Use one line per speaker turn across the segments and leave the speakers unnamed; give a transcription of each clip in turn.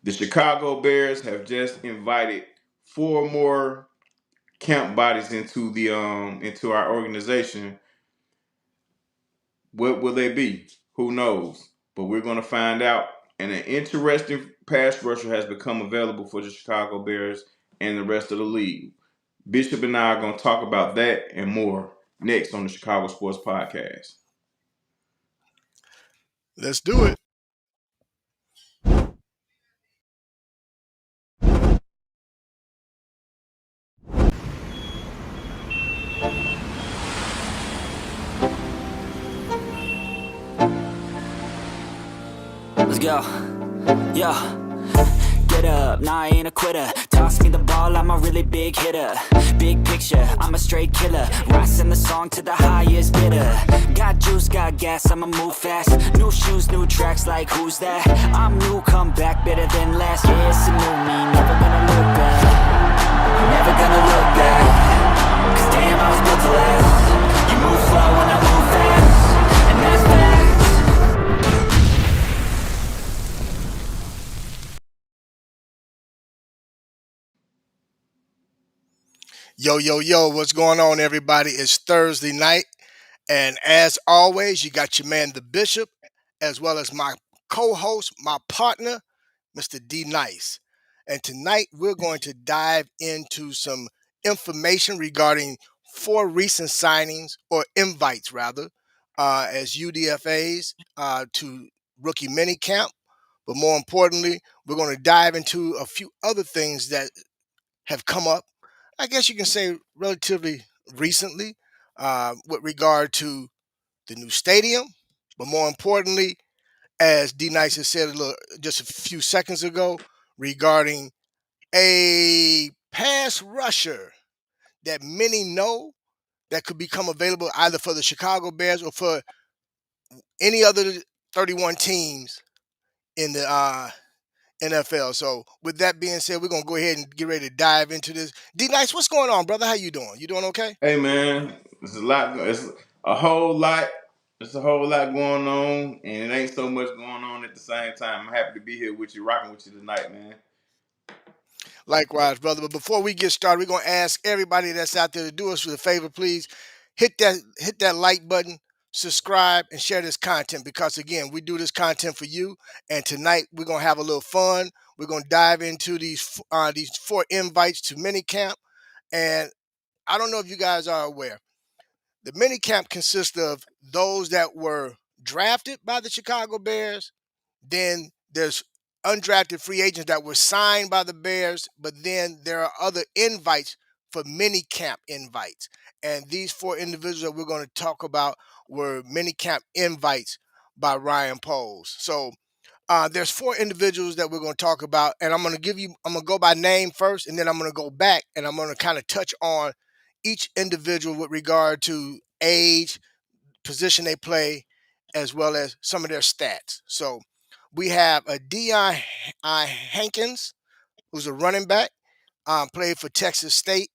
The Chicago Bears have just invited 4 more camp bodies into our organization. What will they be? Who knows? But we're going to find out. And an interesting pass rusher has become available for the Chicago Bears and the rest of the league. Bishop and I are going to talk about that and more next on the Chicago Sports Podcast.
Let's do it.
Let's go. Yo. Get up, nah, I ain't a quitter. Toss me the ball, I'm a really big hitter. Big picture, I'm a straight killer. Rising the song to the highest bidder. Got juice, got gas, I'ma move fast. New shoes, new tracks, like who's that? I'm new, come back, better than last. Yeah, it's a new me, never gonna look back. Never gonna look back. Cause damn, I was built to last. You move slow and I move fast. And that's facts.
Yo, yo, yo, what's going on, everybody? It's Thursday night. And as always, you got your man, the Bishop, as well as my co host, my partner, Mr. D Nice. And tonight, we're going to dive into some information regarding 4 recent signings, or invites rather, as UDFAs to rookie minicamp. But more importantly, we're going to dive into a few other things that have come up, I guess you can say relatively recently, with regard to the new stadium, but more importantly, as D Nice has said just a few seconds ago, regarding a pass rusher that many know that could become available either for the Chicago Bears or for any other 31 teams in the NFL. So with that being said, we're gonna go ahead and get ready to dive into this. D Nice, what's going on, brother? How you doing? You doing okay?
Hey, man, it's a lot. It's a whole lot. It's a whole lot going on, and it ain't so much going on at the same time. I'm happy to be here with you, rocking with you tonight, man.
Likewise, brother. But before we get started, we're gonna ask everybody that's out there to do us a favor, please. Hit that like button, subscribe, and share this content because again, we do this content for you. And tonight we're gonna have a little fun. We're gonna dive into these 4 invites to minicamp. And I don't know if you guys are aware. The minicamp consists of those that were drafted by the Chicago Bears. Then there's undrafted free agents that were signed by the Bears, but then there are other invites for minicamp invites. And these 4 individuals that we're going to talk about were minicamp invites by Ryan Poles. So there's 4 individuals that we're going to talk about, and I'm going to go by name first, and then I'm going to go back and I'm going to kind of touch on each individual with regard to age, position they play, as well as some of their stats. So we have a Deion Hankins, who's a running back, played for Texas State.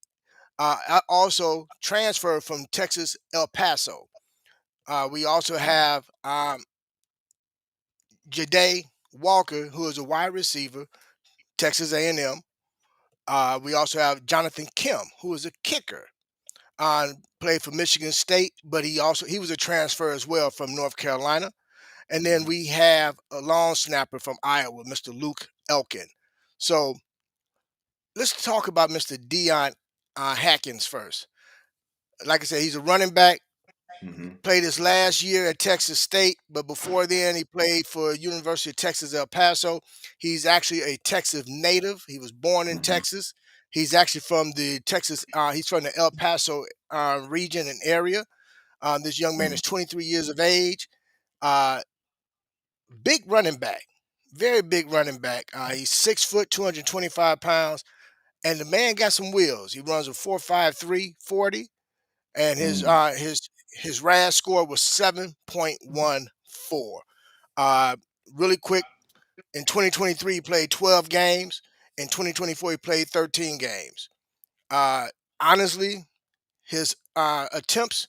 Also transferred from Texas El Paso. We also have Jahdae Walker, who is a wide receiver, Texas A&M. We also have Jonathan Kim, who is a kicker. Played for Michigan State, but he was a transfer as well from North Carolina. And then we have a long snapper from Iowa, Mr. Luke Elkin. So let's talk about Mr. Deion Hankins first. Like I said, he's a running back.
Mm-hmm.
Played his last year at Texas State, but before then he played for University of Texas El Paso. He's actually a Texas native. He was born in
Mm-hmm.
Texas. He's actually from the Texas. He's from the El Paso region and area. This young man is 23 years of age. Uh, Big running back, very big running back. He's 6 foot, 225 pounds, and the man got some wheels. He runs a 4.53 40, and
Mm-hmm.
his RAS score was 7.14. Uh, Really quick, in 2023 he played 12 games. In 2024 he played 13 games. Uh, Honestly, his attempts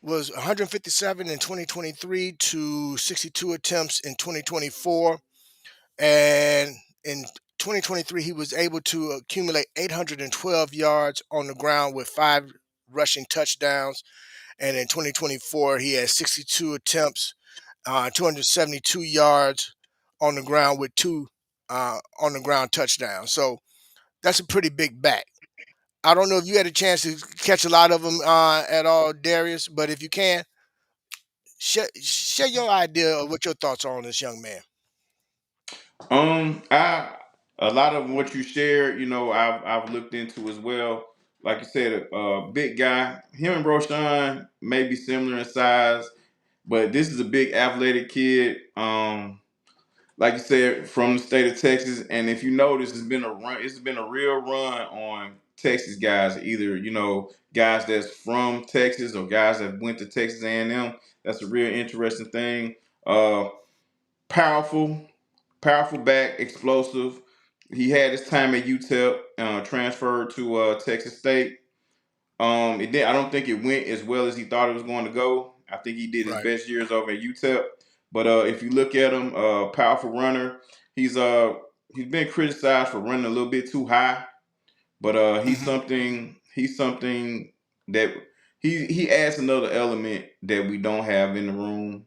was 157 in 2023 to 62 attempts in 2024. And in 2023 he was able to accumulate 812 yards on the ground with 5 rushing touchdowns, and in 2024 he had 62 attempts, 272 yards on the ground with 2 on the ground touchdowns. So that's a pretty big back. I don't know if you had a chance to catch a lot of them at all, Darius, but if you can, share your idea of what your thoughts are on this young man.
I a lot of what you shared, I've looked into as well. Like you said, a big guy. Him and Roshan may be similar in size, but this is a big athletic kid. Like you said, from the state of Texas. And if you notice, it's been a run. It's been a real run on Texas guys. Either guys that's from Texas or guys that went to Texas A&M. That's a real interesting thing. Powerful, powerful back, explosive. He had his time at UTEP, transferred to Texas State. It did. I don't think it went as well as he thought it was going to go. I think he did his
Right.
best years over at UTEP. But if you look at him, powerful runner. He's he's been criticized for running a little bit too high, but
Hmm.
he's something that he adds another element that we don't have in the room.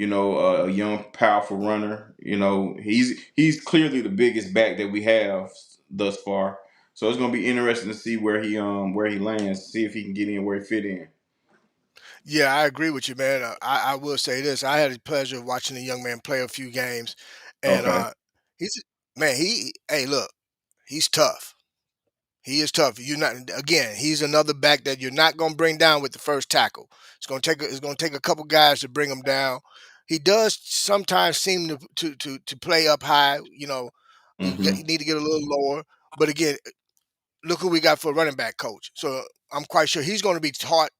A young, powerful runner. He's clearly the biggest back that we have thus far. So it's gonna be interesting to see where he lands, see if he can get in where he fit in.
Yeah, I agree with you, man. I will say this: I had the pleasure of watching the young man play a few games, and
Okay.
he's man. Hey, look, he's tough. He is tough. You not again. He's another back that you're not going to bring down with the first tackle. It's going to take a couple guys to bring him down. He does sometimes seem to play up high. You
Hmm.
need to get a little lower. But again, look who we got for a running back coach. So I'm quite sure he's going to be taught,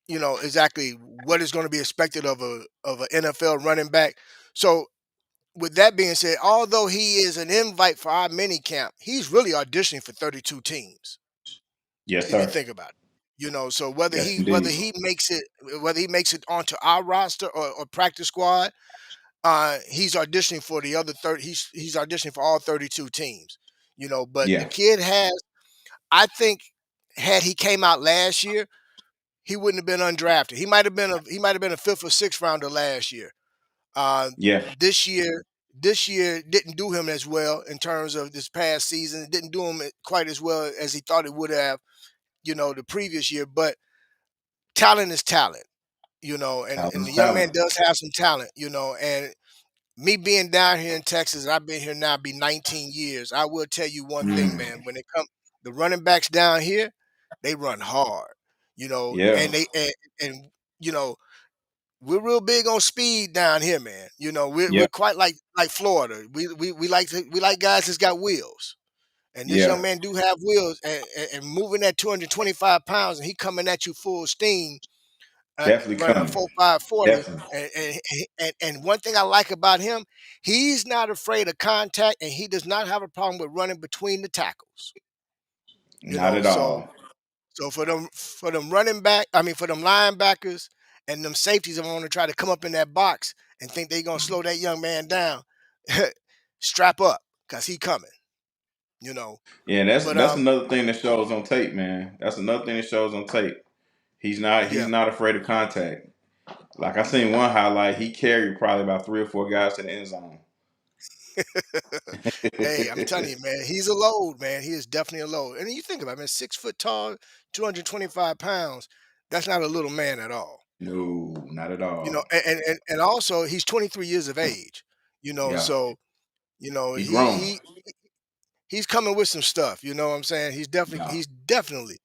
exactly what is going to be expected of an NFL running back. So with that being said, although he is an invite for our mini camp, he's really auditioning for 32 teams.
Yes,
If you
sir.
think about it. So whether
Yes,
he whether
indeed.
he makes it whether he makes it onto our roster or practice squad, he's auditioning for the other 30. He's auditioning for all 32 teams. But the
Yeah.
kid has, I think, had he came out last year, he wouldn't have been undrafted. He might have been a fifth or sixth rounder last year. Uh,
Yeah.
this year didn't do him as well in terms of this past season. It didn't do him quite as well as he thought it would have, the previous year. But talent is talent, and
Talent's
the young man
talent.
does have some talent, and me being down here in Texas, I've been here now be 19 years. I will tell you one thing,
Mm.
man. When it comes the running backs down here, they run hard,
Yeah.
and and you know we're real big on speed down here, man. We're
Yeah.
quite like Florida. We like guys that's got wheels. And this young
Yeah.
man do have wheels, and moving at 225 pounds, and he coming at you full steam,
Definitely
running a
coming.
4.5 40.
Definitely.
And one thing I like about him, he's not afraid of contact, and he does not have a problem with running between the tackles. You
Not
know,
at
so
all.
so for them running back, I mean for them linebackers and them safeties that want to try to come up in that box and think they're gonna slow that young man down, strap up, cause he coming. You know,
Yeah, that's
but
that's another thing that shows on tape, man. That's another thing that shows on tape. He's
yeah.
not afraid of contact. Like I seen one highlight, he carried probably about 3 or 4 guys to the end zone.
Hey, I'm telling you, man, he's a load, man. He is definitely a load. And then you think about it, man, 6 foot tall, 225 pounds. That's not a little man at all.
No, not at all.
And also he's 23 years of age.
Yeah,
So
he grown.
he's coming with some stuff. You know what I'm saying? He's definitely
Yeah,
he's definitely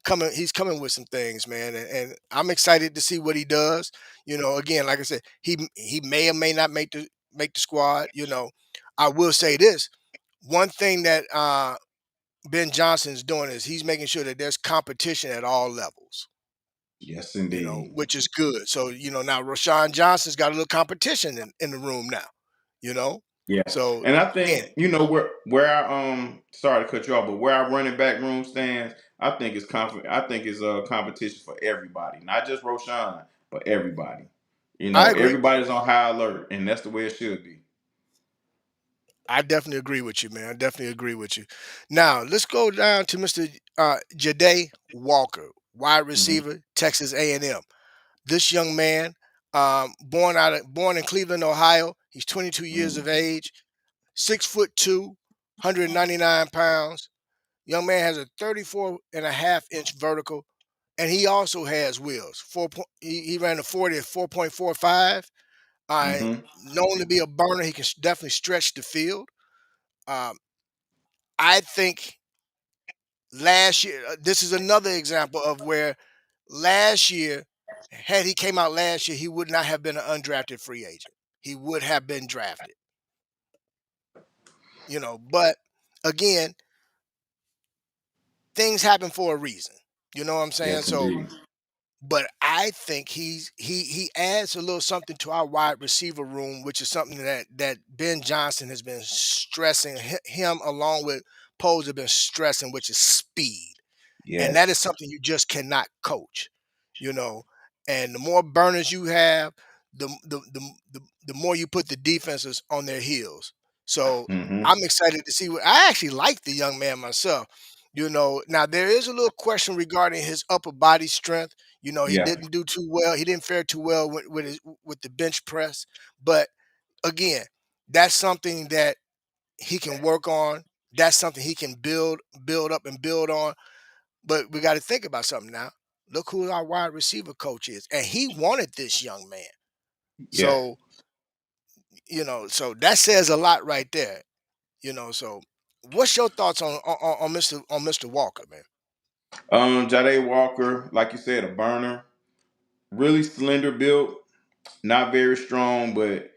coming with some things, man. And I'm excited to see what he does. Again, like I said, he may or may not make the squad. I will say this. One thing that Ben Johnson's doing is he's making sure that there's competition at all levels,
yes, indeed.
which is good. So, now Rashawn Johnson's got a little competition in the room now, you know?
Yeah,
So,
and I
again,
think where our sorry to cut you off, but where our running back room stands, I think it's a competition for everybody, not just Roshan, but everybody.
I agree.
Everybody's on high alert, and that's the way it should be.
I definitely agree with you, man. I definitely agree with you. Now let's go down to Mr. Jahdae Walker, wide
Hmm.
receiver, Texas A&M. This young man, born in Cleveland, Ohio. He's 22 years of
Hmm.
age, 6'2", 199 pounds. Young man has a 34.5-inch vertical, and he also has wheels. He ran the 40 at 4.45.
Hmm.
Known to be a burner, he can definitely stretch the field. Um, I think last year, this is another example of where last year, had he came out last year, he would not have been an undrafted free agent. He would have been drafted, But again, things happen for a reason. You know what I'm saying?
Yes,
So,
indeed.
but I think he adds a little something to our wide receiver room, which is something that Ben Johnson has been stressing. Him along with Poles have been stressing, which is speed. And that is
Yes.
something you just cannot coach, you know. And the more burners you have, the more you put the defenses on their heels. So
Hmm.
I'm excited to see what I actually like the young man myself. Now there is a little question regarding his upper body strength. He
Yeah.
didn't do too well. He didn't fare too well with the bench press. But again, that's something that he can work on. That's something he can build up and build on, but we got to think about something now. Look who our wide receiver coach is, and he wanted this young man.
Yeah.
So so that says a lot right there. So what's your thoughts on Mr. Walker, man?
Jahdae Walker, like you said, a burner, really slender built, not very strong, but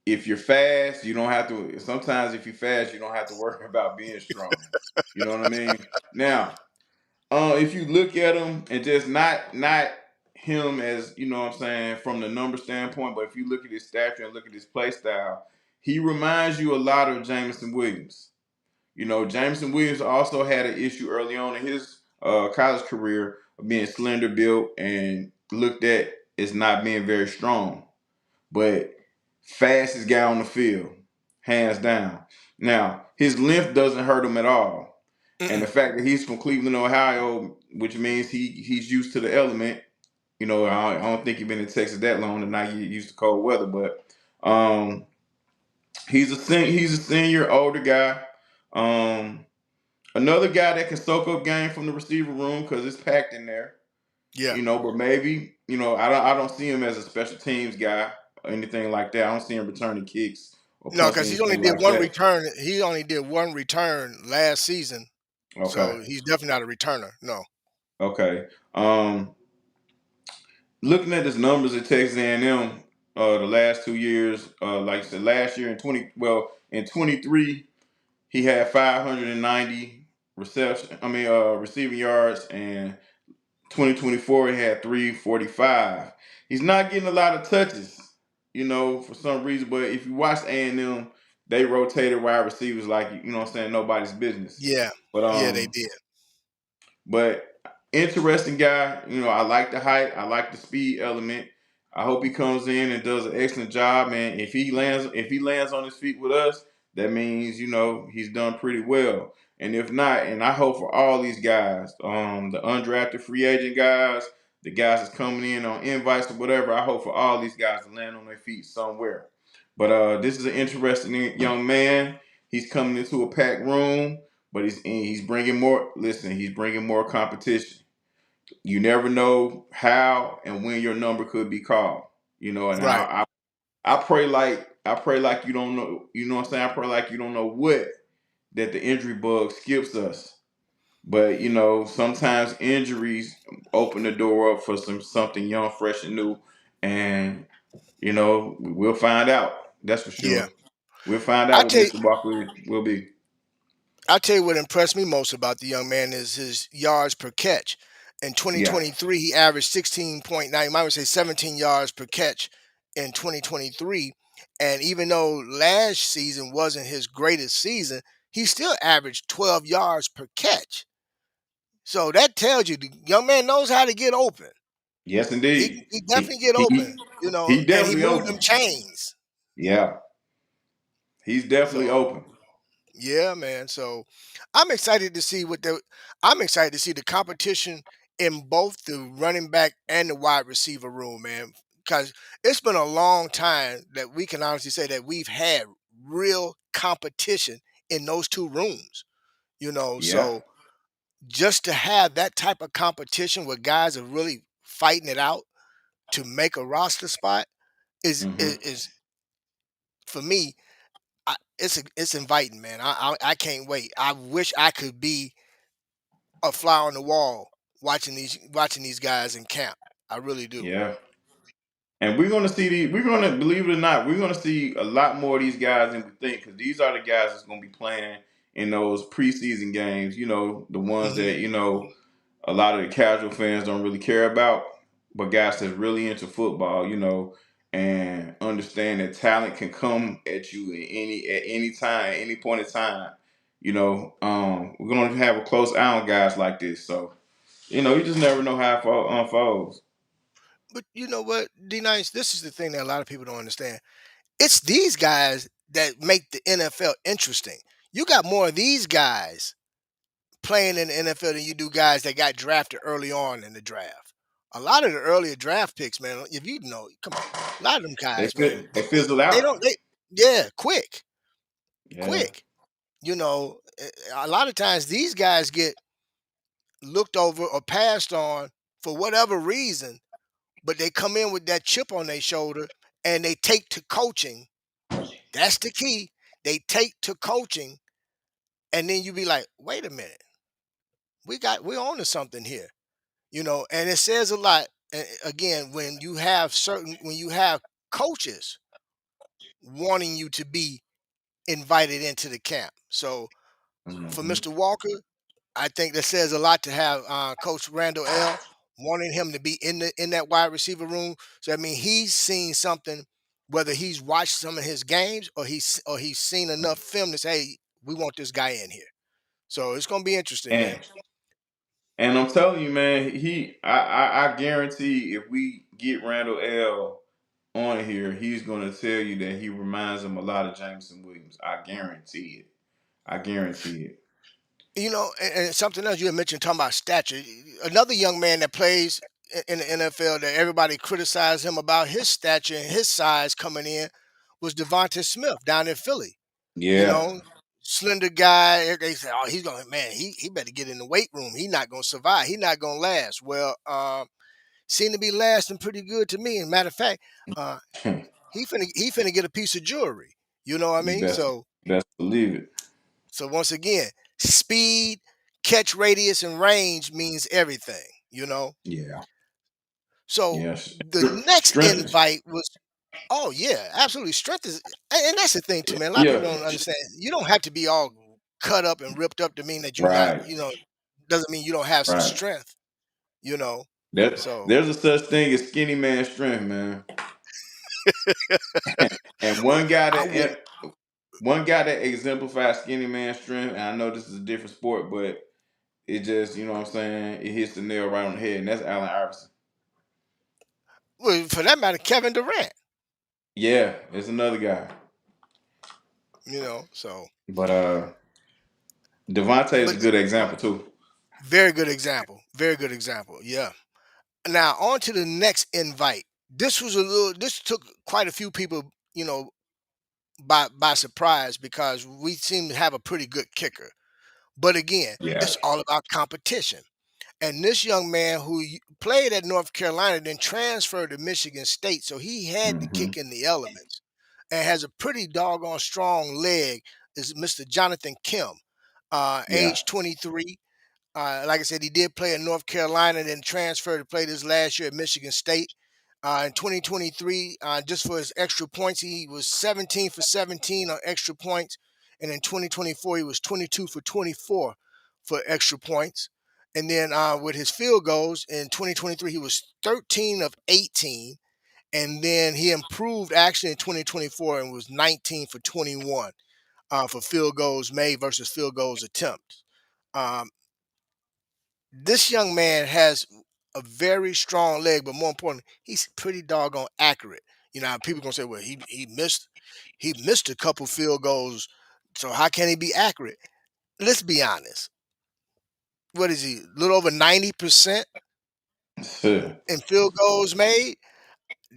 if you're fast, you don't have to. Sometimes if you're fast, you don't have to worry about being strong. You know what I mean? Now, if you look at him and just not him as what I'm saying from the number standpoint, but if you look at his stature and look at his play style, he reminds you a lot of Jameson Williams. Jameson Williams also had an issue early on in his college career of being slender built and looked at as not being very strong, but fastest guy on the field, hands down. Now, his length doesn't hurt him at all. And the
Mm-mm.
fact that he's from Cleveland, Ohio, which means he's used to the element. I don't think he's been in Texas that long and now he's used to cold weather, but um, he's a senior, older guy. Um, Another guy that can soak up game from the receiver room because it's packed in there.
Yeah.
But maybe I don't see him as a special teams guy or anything like that. I don't see him returning kicks or
No,
punts or
because he only
anything
did
like
one
that.
return. He only did one return last season,
Okay,
so he's definitely not a returner. No.
okay. Looking at his numbers at Texas A&M, the last 2 years, like I said, last year in 23, he had 590 receiving yards, and 2024 he had 345. He's not getting a lot of touches, for some reason. But if you watch A&M, they rotated wide receivers like what I'm saying, nobody's business.
Yeah.
But
Yeah, they did.
but interesting guy. I like the height. I like the speed element. I hope he comes in and does an excellent job, man. If he lands on his feet with us, that means he's done pretty well. And if not, and I hope for all these guys, the undrafted free agent guys, the guys that's coming in on invites or whatever, I hope for all these guys to land on their feet somewhere. But this is an interesting young man. He's coming into a packed room. But he's bringing more. Listen, he's bringing more competition. You never know how and when your number could be called. And
Right.
I pray like you don't know. You know what I'm saying? I pray like you don't know what that the injury bug skips us. But sometimes injuries open the door up for something young, fresh, and new, and we'll find out. That's for
Yeah.
sure. We'll find
I
out what
tell you,
Mr. Barkley will be.
I tell you what impressed me most about the young man is his yards per catch. In
Yeah.
2023, he averaged 16.9, you might say 17 yards per catch in 2023. And even though last season wasn't his greatest season, he still averaged 12 yards per catch. So that tells you the young man knows how to get open.
Yes,
He,
indeed.
he
He
definitely get
he
open,
he
and he
definitely
moved them
open.
chains.
Yeah. He's definitely
So
open.
yeah, man. So I'm excited to see what the I'm excited to see the competition in both the running back and the wide receiver room, man. Because it's been a long time that we can honestly say that we've had real competition in those two rooms.
Yeah.
So just to have that type of competition where guys are really fighting it out to make a roster spot is
Hmm.
is for me. It's inviting, man. I can't wait. I wish I could be a fly on the wall watching these guys in camp. I really do.
Yeah. And we're gonna see we're gonna believe it or not, we're gonna see a lot more of these guys than we think, because these are the guys that's gonna be playing in those preseason games. The ones
Hmm.
that a lot of the casual fans don't really care about, but guys that's really into football, and understand that talent can come at you at any time, any point in time. We're gonna have a close eye on guys like this. So, you just never know how it unfolds.
But you know what, D Nice, this is the thing that a lot of people don't understand. It's these guys that make the NFL interesting. You got more of these guys playing in the NFL than you do guys that got drafted early on in the draft. A lot of the earlier draft picks, man, if you know, come on, a lot of them guys, man,
They fizzle
they
out.
don't, yeah, quick,
Yeah.
quick. A lot of times these guys get looked over or passed on for whatever reason, but they come in with that chip on their shoulder and they take to coaching. That's the key. They take to coaching, and then you be like, wait a minute, we're on to something here, and it says a lot. Again, when you have coaches wanting you to be invited into the camp. So for
Hmm.
Mr. Walker, I think that says a lot to have Coach Randall L. wanting him to be in that wide receiver room. So I mean, he's seen something, whether he's watched some of his games or he's seen enough film to say, hey, we want this guy in here. So it's gonna be interesting, man.
And I'm telling you, man, I guarantee if we get Randall L on here, he's gonna tell you that he reminds him a lot of Jameson Williams. I guarantee it. I guarantee it.
And something else you had mentioned talking about stature. Another young man that plays in the NFL that everybody criticized him about his stature and his size coming in was Devonta Smith down in Philly. You
Yeah.
know, slender guy. They say, "Oh, he's gonna man. He better get in the weight room. He's not gonna survive. He's not gonna last." Well, seemed to be lasting pretty good to me. And matter of fact, uh, he finna get a piece of jewelry. You know what I
You
mean?
best best believe it.
So once again, speed, catch radius, and range means everything.
Yeah.
So
Yeah.
the next
Strength is
invite was, oh yeah, absolutely. Strength is, and that's the thing too, man. A lot of
yeah.
people don't understand. You don't have to be all cut up and ripped up to mean that you're not.
Right.
Doesn't mean you don't have some
Right.
strength. You know.
That
So
there's a such thing as skinny man strength, man. And
I would.
one guy that exemplifies skinny man strength, and I know this is a different sport, but it just, you know what I'm saying, it hits the nail right on the head, and that's Allen Iverson.
Well, for that matter, Kevin Durant.
Yeah, it's another guy.
So
But Devontae is a
but
good example too.
very good example. Very good example. Yeah. Now on to the next invite. This took quite a few people, by surprise because we seem to have a pretty good kicker. But again,
Yeah.
it's all about competition. And this young man who played at North Carolina then transferred to Michigan State, so he had to
Hmm.
kick in the elements and has a pretty doggone strong leg is Mr. Jonathan Kim,
Yeah.
age 23. Like I said, he did play in North Carolina and then transferred to play this last year at Michigan State. In 2023, just for his extra points, he was 17 for 17 on extra points. And in 2024, he was 22 for 24 for extra points. And then with his field goals in 2023, he was 13 of 18. And then he improved actually in 2024 and was 19 for 21 for field goals made versus field goals attempts. Um, this young man has a very strong leg, but more importantly, he's pretty doggone accurate. People gonna say, well, he missed a couple field goals, so how can he be accurate? Let's be honest. What is he? A little over 90% in field goals made.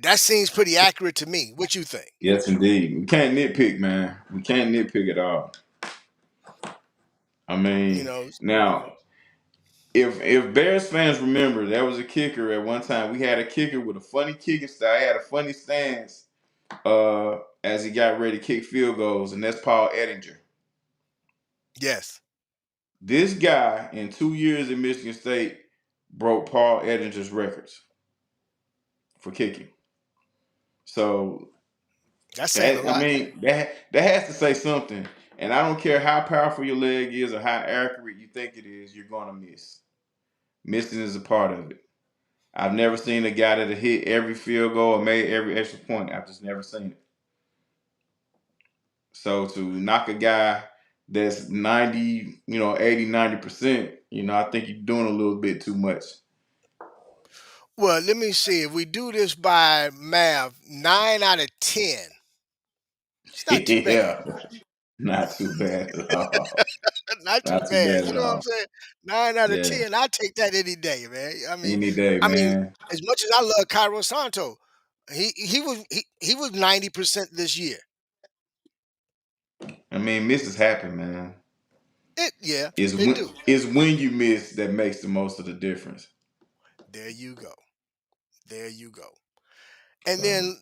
That seems pretty accurate to me. What you think?
Yes, indeed. We can't nitpick, man. We can't nitpick at all. I
You
mean,
know,
now if Bears fans remember, there was a kicker at one time. We had a kicker with a funny kicking style. He had a funny stance as he got ready to kick field goals, and that's Paul Ettinger.
yes,
This guy in 2 years in Michigan State broke Paul Ettinger's records for kicking. So
that's saying a
that I
lot.
mean that has to say something. And I don't care how powerful your leg is or how accurate you think it is, you're gonna miss. Missing is a part of it. I've never seen a guy that hit every field goal or made every extra point. I've just never seen it. So to knock a guy that's 90, 80, 90%, I think you're doing a little bit too much.
Well, let me see. If we do this by math, 9 out of 10. It's not too bad.
Yeah, not too bad at all.
Not too
Not too
bad.
bad
You
at
know what I'm
all.
saying? Nine out of
Yeah,
ten. I take that any day, man. I mean,
any day,
I mean,
man.
as much as I love Cairo Santo, he was 90% this year.
I mean, misses happen, man.
Yeah,
It's
they
when
do.
it's when you miss that makes the most of the difference.
There you go. There you go. And
So,
then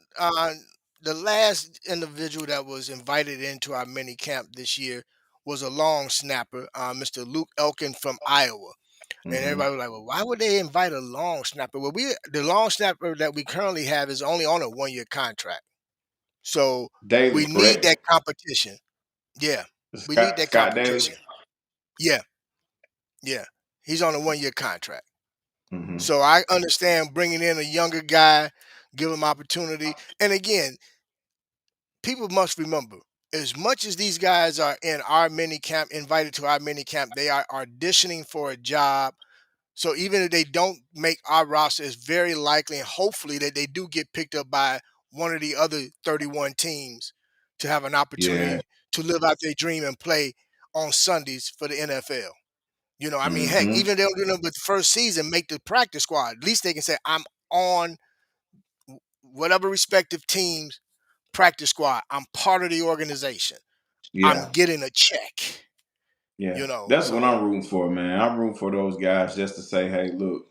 the last individual that was invited into our mini camp this year was a long snapper, Mr. Luke Elkin from Iowa. And
hmm
everybody was like, "Well, why would they invite a long snapper?" Well, the long snapper that we currently have is only on a 1 year contract, so
Daily,
we need
correct?
that competition. Yeah, we need
Scott
that
Scott Daily.
competition. Yeah, yeah, he's on a 1 year contract,
hmm
so I understand bringing in a younger guy, give him opportunity. And again, people must remember, as much as these guys are in our mini camp, invited to our mini camp, they are auditioning for a job. So even if they don't make our roster, it's very likely and hopefully that they do get picked up by one of the other 31 teams to have an
Yeah.
opportunity to live out their dream and play on Sundays for the NFL. I mean, heck,
hmm
even if they don't do nothing but the first season, make the practice squad. At least they can say, I'm on whatever respective team's practice squad. I'm part of the organization. I'm
Yeah.
getting a check,
Yeah. That's what
So
I'm rooting for, man. I'm rooting for those guys just to say, hey, look,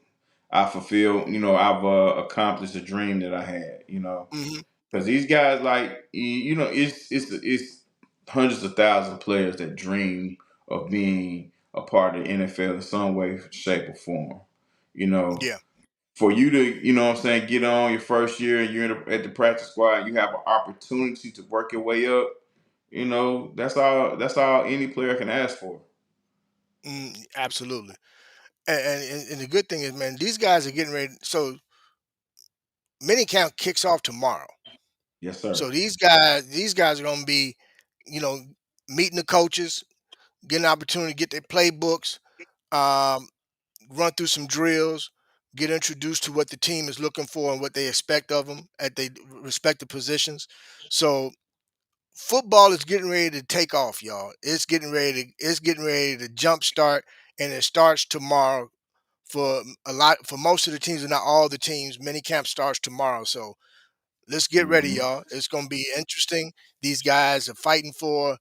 I fulfilled, I've accomplished a dream that I had.
mhm,
Because these guys, like, it's hundreds of thousands of players that dream of being a part of the NFL in some way, shape, or form. You know,
yeah.
for you to, what I'm saying, get on your first year and you're at the practice squad, you have an opportunity to work your way up. That's all. That's all any player can ask for.
Absolutely. And the good thing is, man, these guys are getting ready. So minicamp kicks off tomorrow.
Yes, sir.
So these guys are going to be, you know, meeting the coaches, getting an opportunity to get their playbooks, um, run through some drills, get introduced to what the team is looking for and what they expect of them at their respective positions. So football is getting ready to take off, y'all. It's getting ready to jumpstart, and it starts tomorrow for most of the teams, and not all the teams. Mini camp starts tomorrow, so let's get ready,
hmm
y'all. It's going to be interesting. These guys are fighting for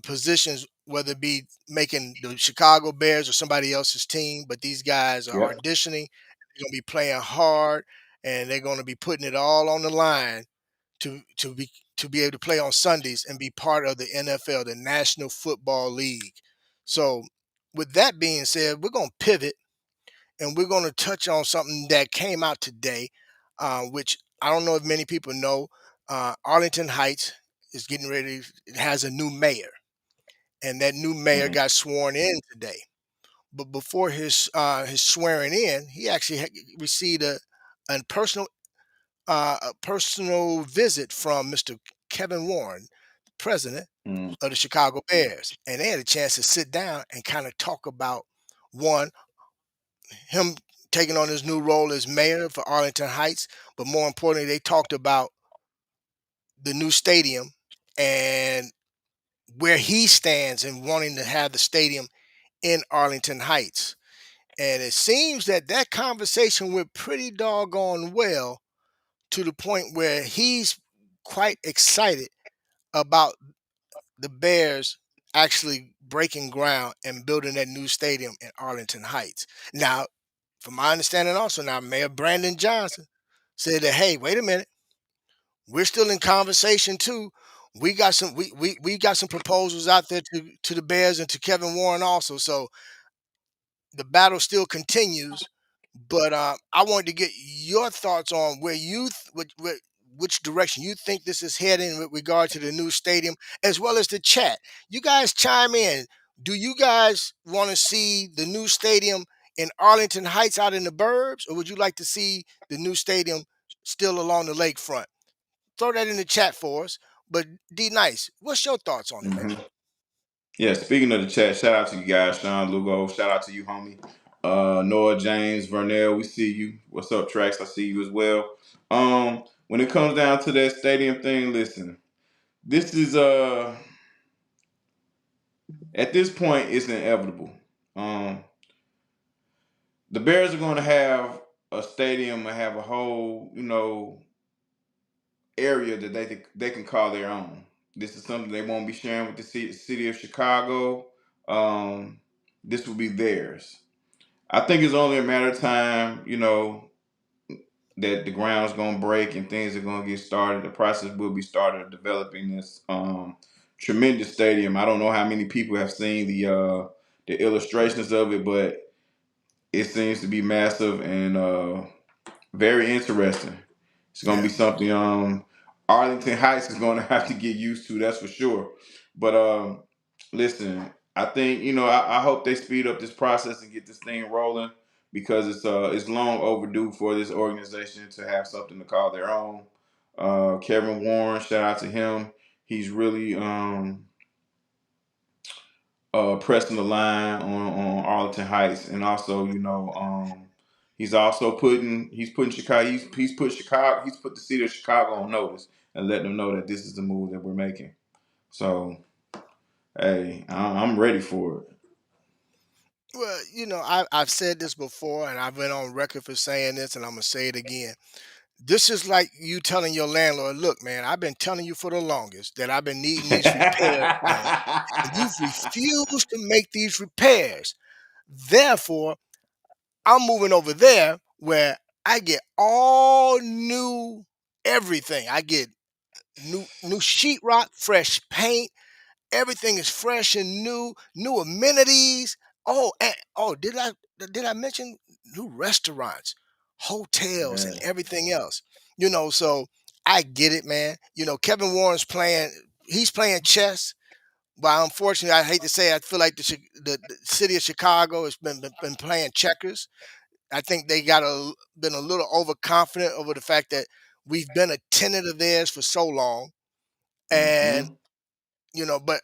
positions, whether it be making the Chicago Bears or somebody else's team. But these guys are
Yep.
auditioning. They're going to be playing hard, and they're going to be putting it all on the line to be able to play on Sundays and be part of the NFL, the National Football League. So, with that being said, we're going to pivot and we're going to touch on something that came out today, which I don't know if many people know. Arlington Heights is getting ready. It has a new mayor, and that new mayor
hmm
got sworn in today. But before his swearing in, he actually received a personal visit from Mr. Kevin Warren, president
hmm
of the Chicago Bears, and they had a chance to sit down and kind of talk about one him taking on his new role as mayor for Arlington Heights, but more importantly, they talked about the new stadium and where he stands in wanting to have the stadium in Arlington Heights. And it seems that that conversation went pretty doggone well to the point where he's quite excited about the Bears actually breaking ground and building that new stadium in Arlington Heights. Now, from my understanding, also now Mayor Brandon Johnson said that, hey, wait a minute, we're still in conversation too. We got some proposals out there to the Bears and to Kevin Warren also. So the battle still continues. But I wanted to get your thoughts on where which direction you think this is heading with regard to the new stadium, as well as the chat. You guys chime in. Do you guys want to see the new stadium in Arlington Heights out in the burbs, or would you like to see the new stadium still along the lakefront? Throw that in the chat for us. But D Nice, what's your thoughts on it, man?
Hmm. Yeah, speaking of the chat, shout out to you guys, Sean Lugo. Shout out to you, homie. Noah James, Vernell, we see you. What's up, Trax? I see you as well. When it comes down to that stadium thing, listen, this is at this point it's inevitable. Um, the Bears are gonna have a stadium and have a whole, area that they can call their own. This is something they won't be sharing with the city of Chicago. Um, this will be theirs. I think it's only a matter of time, that the ground's gonna break and things are gonna get started. The process will be started of developing this tremendous stadium. I don't know how many people have seen the illustrations of it, but it seems to be massive and very interesting. It's gonna be
Yeah.
something Arlington Heights is gonna have to get used to, that's for sure. But listen, I think I hope they speed up this process and get this thing rolling because it's long overdue for this organization to have something to call their own. Kevin Warren, shout out to him. He's really pressing the line on Arlington Heights, and also he's putting Chicago he's put the city of Chicago on notice and letting them know that this is the move that we're making. So hey, I'm ready for it.
Well, I've said this before, and I've been on record for saying this, and I'm gonna say it again. This is like you telling your landlord, "Look, man, I've been telling you for the longest that I've been needing these repairs done, and you've refused to make these repairs. Therefore, I'm moving over there where I get all new everything. I get new sheetrock, fresh paint, everything is fresh and new amenities. Oh, and oh, did I mention new restaurants, hotels, and
Yeah.
everything else? So I get it, man. Kevin Warren's playing. He's playing chess. But unfortunately, I hate to say, I feel like the city of Chicago has been playing checkers. I think they been a little overconfident over the fact that we've been a tenant of theirs for so long, and
Hmm.
but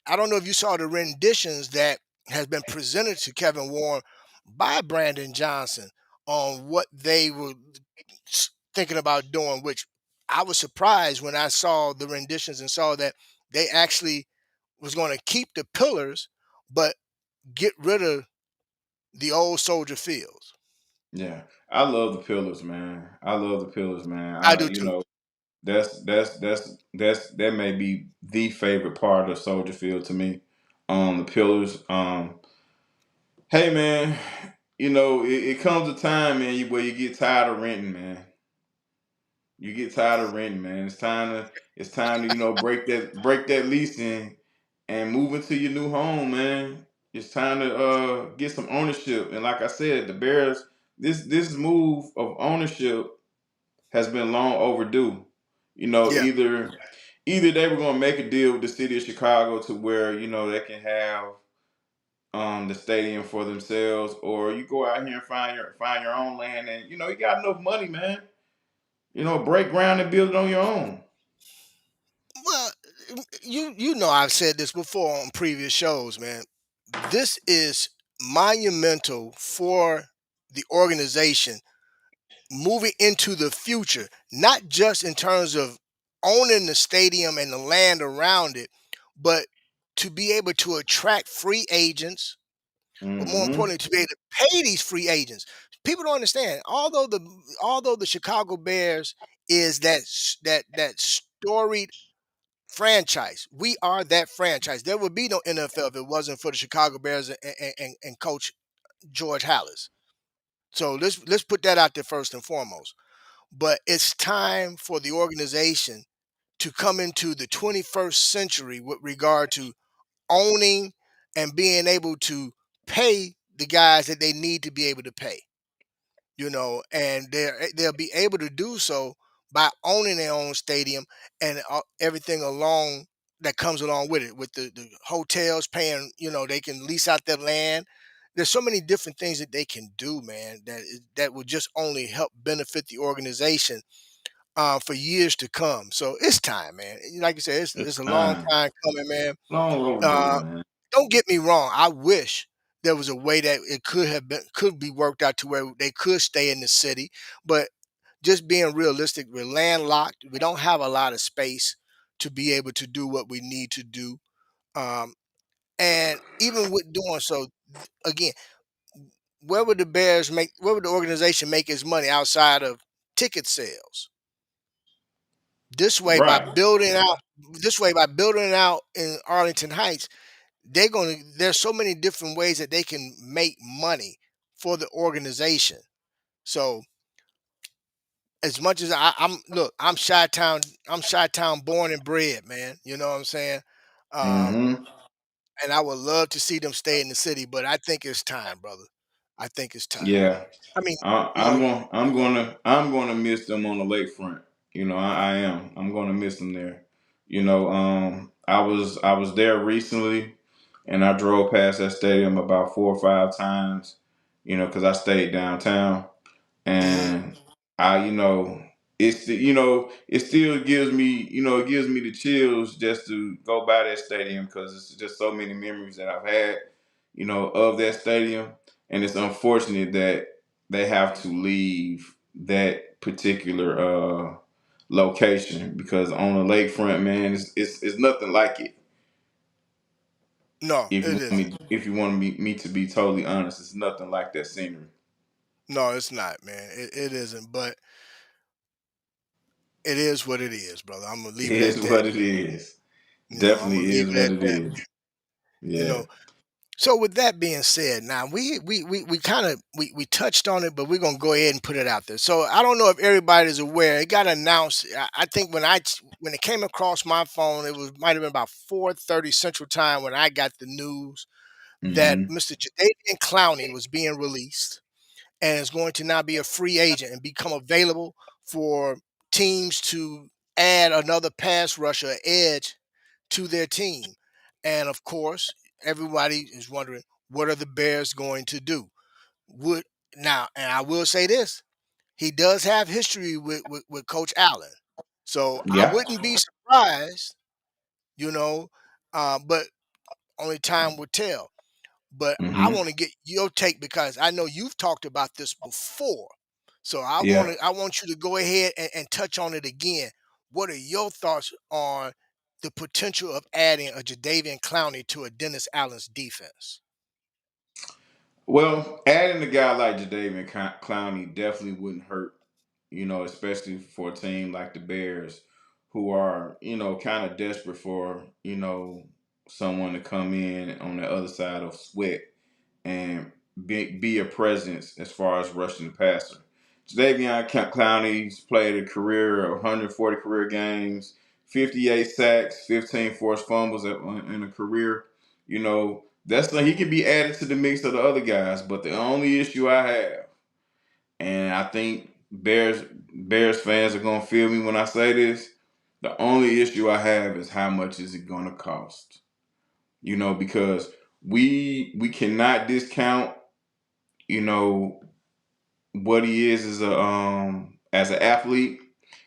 I don't know if you saw the renditions that has been presented to Kevin Warren by Brandon Johnson on what they were thinking about doing, which I was surprised when I saw the renditions and saw that they actually was going to keep the pillars, but get rid of the old Soldier Fields.
Yeah. I love the pillars, man. I love the pillars, man.
I do too.
That may be the favorite part of Soldier Field to me. The pillars. Hey man, it comes a time, man, where you get tired of renting, man. You get tired of renting, man. It's time to break that lease in and move into your new home, man. It's time to get some ownership. And like I said, the Bears, this move of ownership has been long overdue.
Yeah.
Either they were gonna make a deal with the city of Chicago to where they can have the stadium for themselves, or you go out here and find your own land, and you got enough money, man. Break ground and build it on your own.
Well, you know I've said this before on previous shows, man. This is monumental for the organization moving into the future, not just in terms of owning the stadium and the land around it, but to be able to attract free agents, but more
Mm-hmm.
importantly, to be able to pay these free agents. People don't understand. Although the Chicago Bears is that storied franchise, we are that franchise. There would be no NFL if it wasn't for the Chicago Bears and Coach George Halas. So let's put that out there first and foremost. But it's time for the organization to come into the 21st century with regard to owning and being able to pay the guys that they need to be able to pay. And they'll be able to do so by owning their own stadium and everything along that comes along with it, with the hotels paying. They can lease out their land. There's so many different things that they can do, man. That will just only help benefit the organization for years to come. So it's time, man. Like you said,
It's
it's a long
time.
time coming, man.
Long overdue,
Uh,
man.
don't get me wrong. I wish there was a way that it could be worked out to where they could stay in the city. But just being realistic, we're landlocked. We don't have a lot of space to be able to do what we need to do. Um, and even with doing so, again, where would the organization make its money outside of ticket sales? This way, by
Right.
building out, in Arlington Heights, there's so many different ways that they can make money for the organization. So as much as I'm Chi-Town born and bred, man. You know what I'm saying? Um,
Mm-hmm.
and I would love to see them stay in the city, but I think it's time, brother. I think it's time.
Yeah.
I mean,
I,
you
I'm
know,
going. I'm going to miss them on the lakefront. I am. I'm going to miss them there. I was there recently, and I drove past that stadium about 4 or 5 times. Because I stayed downtown,
mhm.
and it still gives me the chills just to go by that stadium because it's just so many memories that I've had, of that stadium, and it's unfortunate that they have to leave that particular location because on the lakefront, man, it's nothing like it.
No, it isn't.
If you want me to be totally honest, it's nothing like that scenery.
No, it's not, man. It isn't. But it is what it is, brother. I'm gonna
It
leave it at
is
that.
what it is.
I'm gonna
Definitely
leave
is
it
what
at
it
that.
is.
You
Yeah.
know, So with that being said, now we kind of we touched on it, but we're gonna go ahead and put it out there. So I don't know if everybody's aware. It got announced. I think when it came across my phone, might have been about 4:30 Central Time when I got the news that
Hmm.
Mr. Jadaveon Clowney was being released and is going to now be a free agent and become available for teams to add another pass rusher edge to their team. And of course, everybody is wondering, what are the Bears going to do? Would Now, and I will say this, he does have history with Coach Allen. So I
Yeah.
wouldn't be surprised, you know, but only time will tell. But I
Hmm.
want to get your take because I know you've talked about this before. So
Yeah.
I want you to go ahead and touch on it again. What are your thoughts on the potential of adding a Jadavion Clowney to a Dennis Allen's defense?
Well, adding a guy like Jadavion Clowney definitely wouldn't hurt, especially for a team like the Bears, who are, kind of desperate for, someone to come in on the other side of Sweat and be a presence as far as rushing the passer. Jadavion Clowney's played a career of 140 career games, 58 sacks, 15 forced fumbles in a career. That's he can be added to the mix of the other guys. But the only issue I have, and I think Bears fans are gonna feel me when I say this, the only issue I have is how much is it gonna cost? Because we cannot discount you know what he is as an athlete.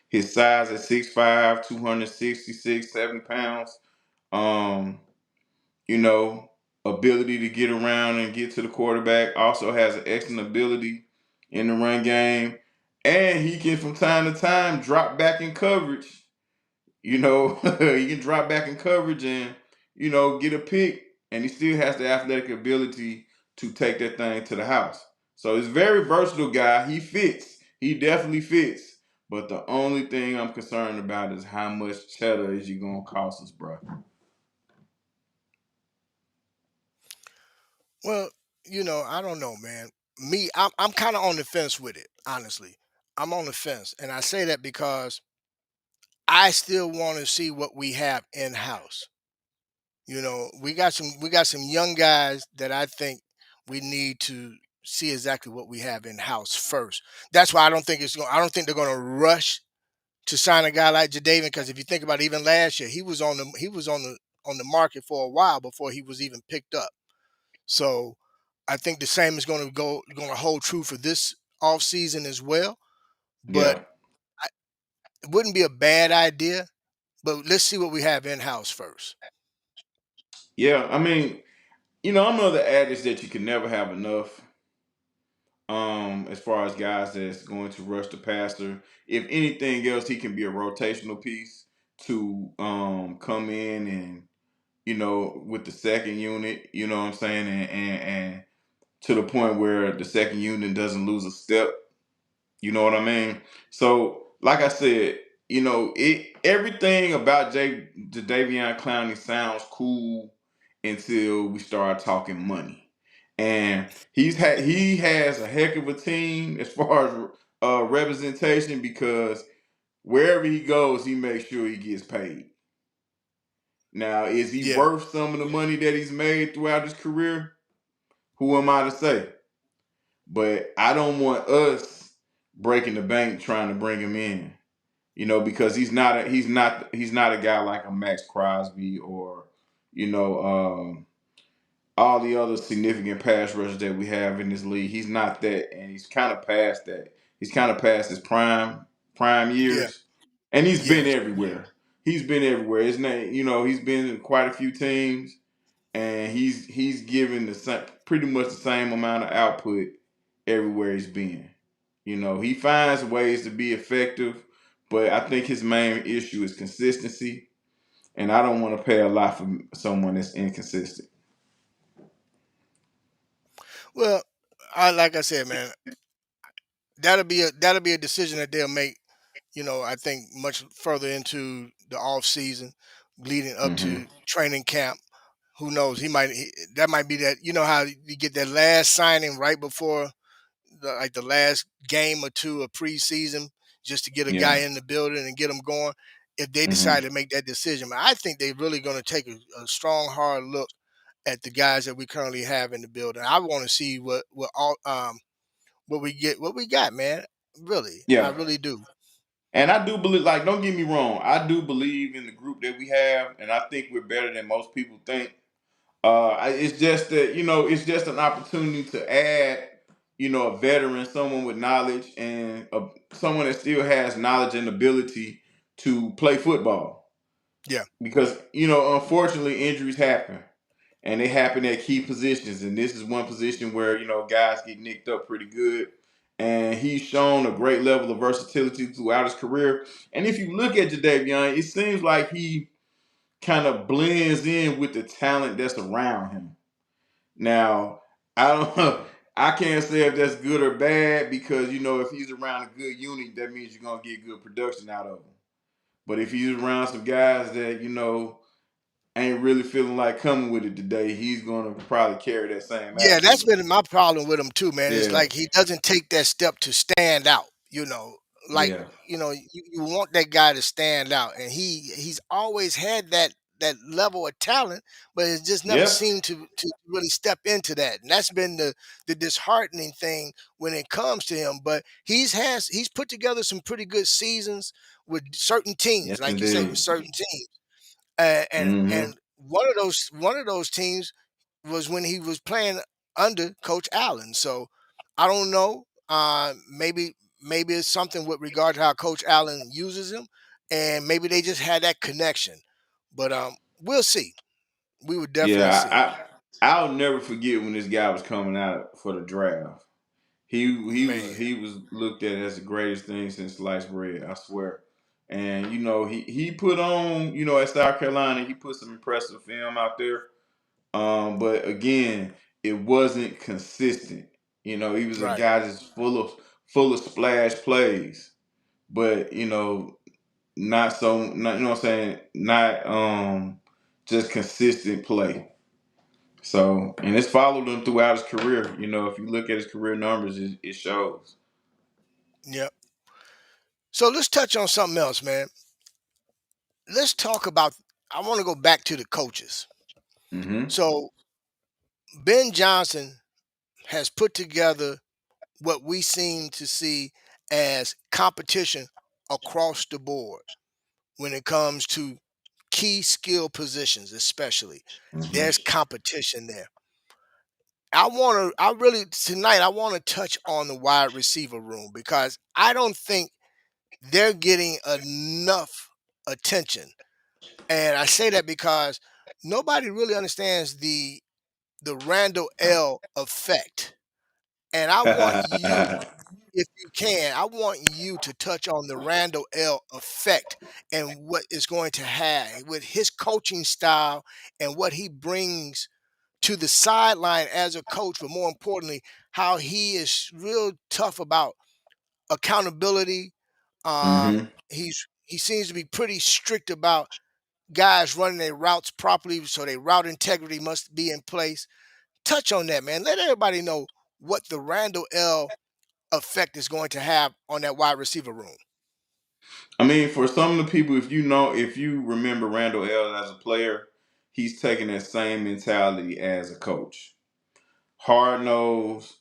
His size at 6'5", 266, 7 pounds. Um, you know, ability to get around and get to the quarterback. Also has an excellent ability in the run game. And he can from time to time drop back in coverage, You know, he can drop back in coverage and get a pick, and he still has the athletic ability to take that thing to the house. So he's a very versatile guy. He fits. He definitely fits. But the only thing I'm concerned about is how much cheddar is you gonna cost us, bro.
Well, I don't know, man. Me, I'm kind of on the fence with it, honestly. I'm on the fence, and I say that because I still want to see what we have in house. We got some young guys that I think we need to see exactly what we have in house first. That's why I don't think they're going to rush to sign a guy like Jadaveon, because if you think about it, even last year, he was on the market for a while before he was even picked up. So I think the same is going to hold true for this offseason as well. But
Yeah,
I, it wouldn't be a bad idea. But let's see what we have in house first.
yeah. I mean, I'm of the adage that you can never have enough. As far as guys that's going to rush the passer, if anything else, he can be a rotational piece to come in and with the second unit. You know what I'm saying, and to the point where the second unit doesn't lose a step. You know what I mean? So, like I said, everything about Jadaveon Clowney sounds cool until we start talking money. And he has a heck of a team as far as representation, because wherever he goes, he makes sure he gets paid. Now, is he
Yeah,
worth some of the money that he's made throughout his career? Who am I to say? But I don't want us breaking the bank trying to bring him in. Because he's not a guy like a Max Crosby or you know all the other significant pass rushers that we have in this league. He's not that, and he's kind of past that. He's kind of past his prime
yeah,
years, and he's been
yes.
everywhere. He's been everywhere. His name, he's been in quite a few teams, and he's given pretty much the same amount of output everywhere he's been. He finds ways to be effective, but I think his main issue is consistency, and I don't want to pay a lot for someone that's inconsistent.
Well, like I said, man, that'll be a decision that they'll make. I think much further into the off season, leading up
Hmm.
to training camp. Who knows? That might be that. You know how you get that last signing right before the last game or two of preseason, just to get a guy
Yeah.
in the building and get them going. If they decide
Hmm.
to make that decision, but I think they're really going to take a strong, hard look at the guys that we currently have in the building. I want to see what we got, man. Really, I
Yeah.
really do.
And I do believe, like, don't get me wrong, I do believe in the group that we have, and I think we're better than most people think. It's just that it's just an opportunity to add, a veteran, someone with knowledge, and someone that still has knowledge and ability to play football.
Yeah,
Because unfortunately, injuries happen, and they happen at key positions, and this is one position where guys get nicked up pretty good. And he's shown a great level of versatility throughout his career. And if you look at Jadaveon, it seems like he kind of blends in with the talent that's around him. Now, I don't I can't say if that's good or bad, because if he's around a good unit, that means you're gonna get good production out of him. But if he's around some guys that ain't really feeling like coming with it today, he's gonna probably carry that same
yeah, that's
attitude.
been my problem with him too, man. It's
Yeah,
like he doesn't take that step to stand out. Like
yeah,
you want that guy to stand out, and he's always had that level of talent, but it's just never
yep.
seemed to really step into that, and that's been the disheartening thing when it comes to him. But he's put together some pretty good seasons with certain teams,
Yes,
like you say, with
indeed.
certain teams, and
Hmm.
one of those teams was when he was playing under Coach Allen. So I don't know. Maybe it's something with regard to how Coach Allen uses him, and maybe they just had that connection. But we'll see. We would definitely
Yeah,
see,
I'll never forget when this guy was coming out for the draft. He
man.
was looked at as the greatest thing since sliced bread, I swear. And he put on, at South Carolina, he put some impressive film out there. But again, it wasn't consistent. He was a
Right.
guy that's full of splash plays, but not so, not, you know what I'm saying, not just consistent play. So, and it's followed him throughout his career. If you look at his career numbers, it shows.
Yep. So let's touch on something else, man. Let's talk about. I want to go back to the coaches.
Hmm.
So Ben Johnson has put together what we seem to see as competition across the board when it comes to key skill positions, especially.
Hmm.
There's competition there. I really tonight I want to touch on the wide receiver room because I don't think they're getting enough attention. And I say that because nobody really understands the Randall L effect. And I want you, if you can, I want you to touch on the Randall L effect and what is going to have with his coaching style and what he brings to the sideline as a coach, but more importantly, how he is real tough about accountability.
Hmm.
He seems to be pretty strict about guys running their routes properly, so their route integrity must be in place. Touch on that, man. Let everybody know what the Randall L effect is going to have on that wide receiver room.
I mean, for some of the people, if you remember Randall L as a player, he's taking that same mentality as a coach. Hard nosed,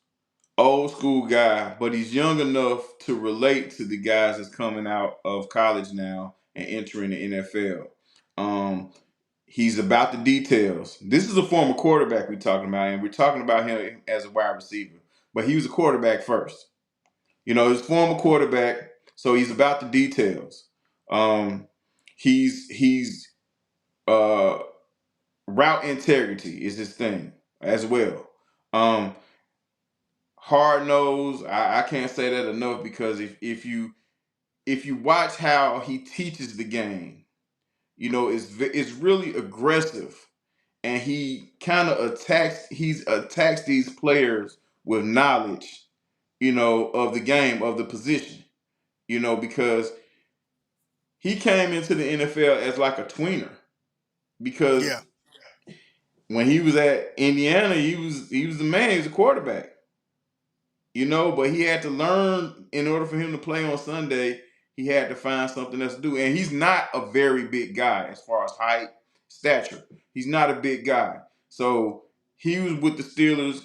old school guy, but he's young enough to relate to the guys that's coming out of college now and entering the NFL. Um, he's about the details. This is a former quarterback we're talking about, and we're talking about him as a wide receiver, but he was a quarterback first. He's a former quarterback, so he's about the details. Um, he's uh, route integrity is his thing as well. Um, hard nose. I can't say that enough because if you watch how he teaches the game, it's really aggressive, and he kind of attacks these players with knowledge, of the game, of the position, because he came into the NFL as like a tweener because
Yeah,
when he was at Indiana, he was the man. He was a quarterback, but he had to learn in order for him to play on Sunday. He had to find something else to do, and he's not a very big guy as far as height, stature. He's not a big guy, so he was with the Steelers,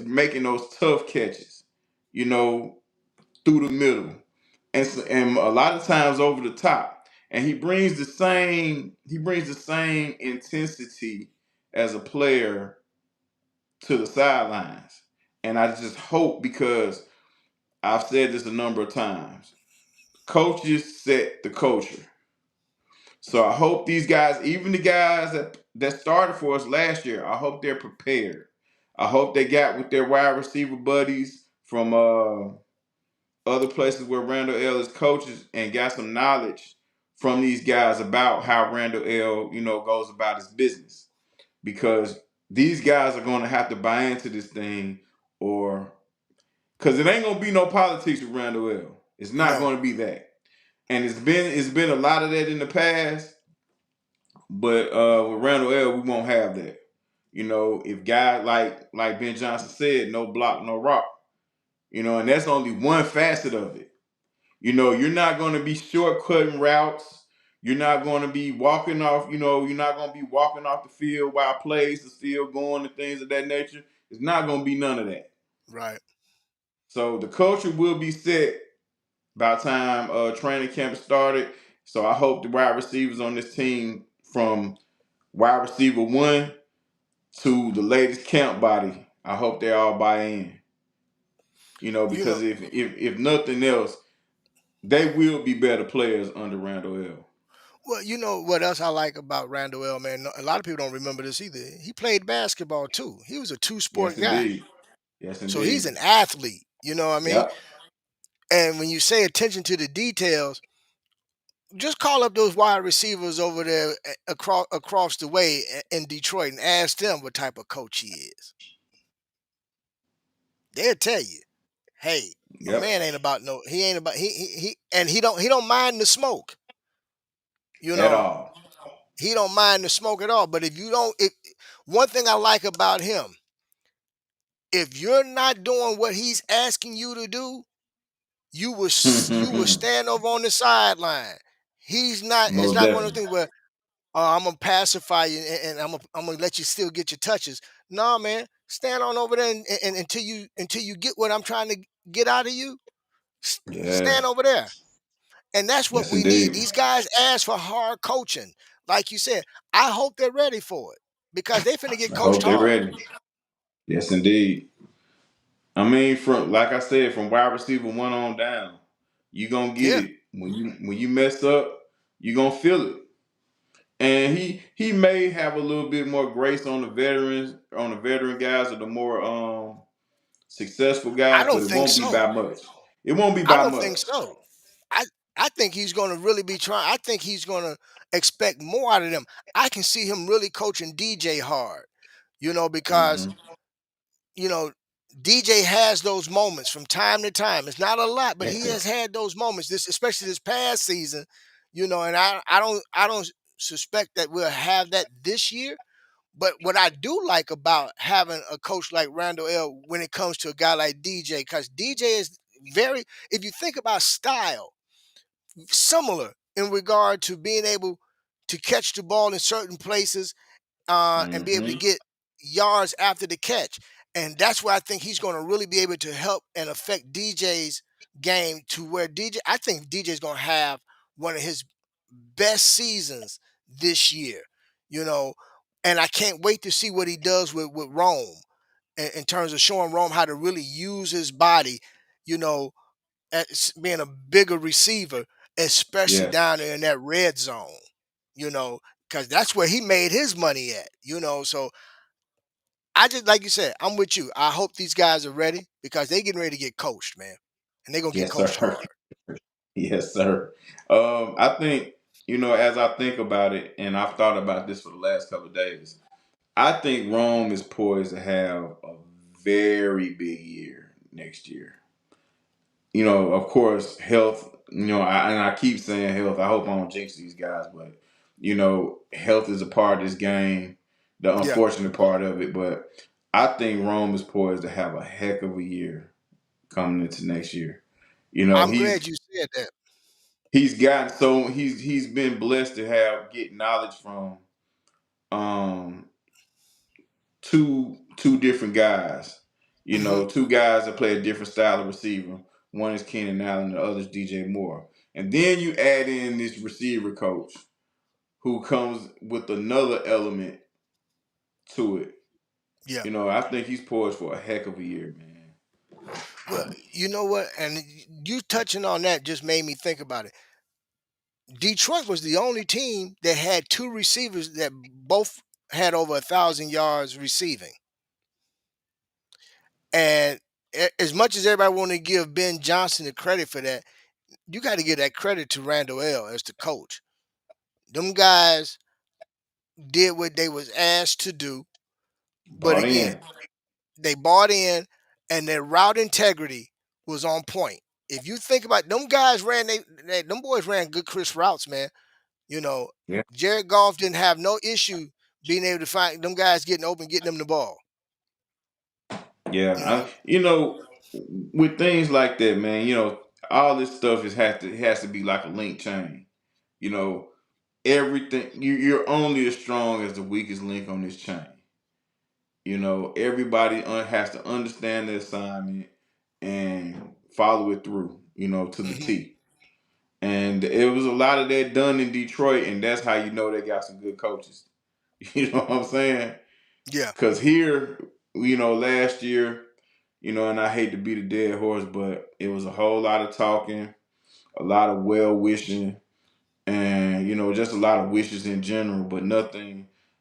making those tough catches, you know, through the middle, and a lot of times over the top. And he brings the same intensity as a player to the sidelines. And I just hope, because I've said this a number of times, coaches set the culture. So I hope these guys, even the guys that started for us last year, I hope they're prepared. I hope they got with their wide receiver buddies from other places where Randall L is coaches and got some knowledge from these guys about how Randall L, goes about his business. Because these guys are going to have to buy into this thing, or because it ain't going to be no politics with Randall L. It's not
no,
going to be that. And it's been a lot of that in the past, but with Randall L, we won't have that. If guys like Ben Johnson said, no block, no rock. And that's only one facet of it. You're not going to be shortcutting routes. You're not going to be walking off, you're not going to be walking off the field while plays are still going and things of that nature. It's not going to be none of that.
right.
So the culture will be set by the time training camp started. So I hope the wide receivers on this team, from wide receiver one to the latest camp body, I hope they all buy in.
You know,
Because if nothing else, they will be better players under Randall L.
well, you know what else I like about Randall L, man? A lot of people don't remember this either. He played basketball too. He was a two
Yes,
sport guy.
indeed. Yes,
So he's
indeed.
an athlete, you know what I mean?
Yep.
And when you say attention to the details, Just call up those wide receivers over there across the way in Detroit and ask them what type of coach he is. They'll tell you, hey, my
Yep.
man ain't about no. He ain't about and he don't mind the smoke. You
At
know,
all.
he don't mind the smoke at all. But if you don't, one thing I like about him, if you're not doing what he's asking you to do, you will stand over on the sideline. He's not. It's
Most
not one of those
definitely.
things where I'm gonna pacify you and I'm gonna let you still get your touches. No, man, stand on over there and until you get what I'm trying to get out of you.
Yeah.
Stand over there, and that's what
Yes,
we need.
indeed.
These guys ask for hard coaching, like you said. I hope they're ready for it because they finna get
I
coached
hope they're
hard.
ready. Yes, indeed. I mean, from like I said, from wide receiver one on down, you gonna get
Yeah,
it. When you mess up, you gonna feel it. And he may have a little bit more grace on the veterans, on the veteran guys, or the more successful
I
guys,
don't
but it
think
won't be
so.
by much. It won't be
I
by
don't think
much.
so. I I think he's going to really be trying. I think he's going to expect more out of them. I can see him really coaching DJ hard, because
Hmm.
you know DJ has those moments from time to time. It's not a lot, but he
Yeah.
has had those moments. This, especially this past season, and I don't suspect that we'll have that this year. But what I do like about having a coach like Randall L. when it comes to a guy like DJ, because DJ is very, if you think about style, similar in regard to being able to catch the ball in certain places and be able to
Hmm.
get yards after the catch. And that's where I think he's going to really be able to help and affect DJ's game to where I think DJ's going to have one of his best seasons this year, you know, and I can't wait to see what he does with Rome in terms of showing Rome how to really use his body, you know, as being a bigger receiver, especially
Yes.
down there in that red zone, you know, because that's where he made his money at. So I just, like you said, I'm with you. I hope these guys are ready because they getting ready to get coached, man, and they gonna get
Yes,
coached
sir.
hard.
Yes, sir. I think, as I think about it, and I've thought about this for the last couple of days, I think Rome is poised to have a very big year next year. Of course, health, and I keep saying health. I hope I don't jinx these guys, but, health is a part of this game, the
Yeah,
unfortunate part of it. But I think Rome is poised to have a heck of a year coming into next year. You know,
I'm
he's
glad you said that.
he's gotten so he's been blessed to get knowledge from um two different guys.
Hmm.
Two guys that play a different style of receiver. One is Keenan Allen, the other is DJ Moore. And then you add in this receiver coach who comes with another element to it.
Yeah.
I think he's poised for a heck of a year, man.
Well, you know what? And you touching on that just made me think about it. Detroit was the only team that had two receivers that both had over 1,000 yards receiving. And as much as everybody want to give Ben Johnson the credit for that, you got to give that credit to Randall L. as the coach. Them guys did what they was asked to do, but
Bought
again,
in.
they bought in, and their route integrity was on point. If you think about them guys them boys ran good crisp routes, man. You know,
Yeah.
Jared Goff didn't have no issue being able to find them guys getting open, getting them the ball.
Yeah.
You know,
With things like that, man, all this stuff has to be like a link chain. You know, everything you're only as strong as the weakest link on this chain. Everybody has to understand the assignment and follow it through, to the
hmm
T. And it was a lot of that done in Detroit, and that's how you know they got some good coaches. You know what I'm saying?
yeah,
Because here, last year, and I hate to beat a dead horse, but it was a whole lot of talking, a lot of well wishing, and just a lot of wishes in general, but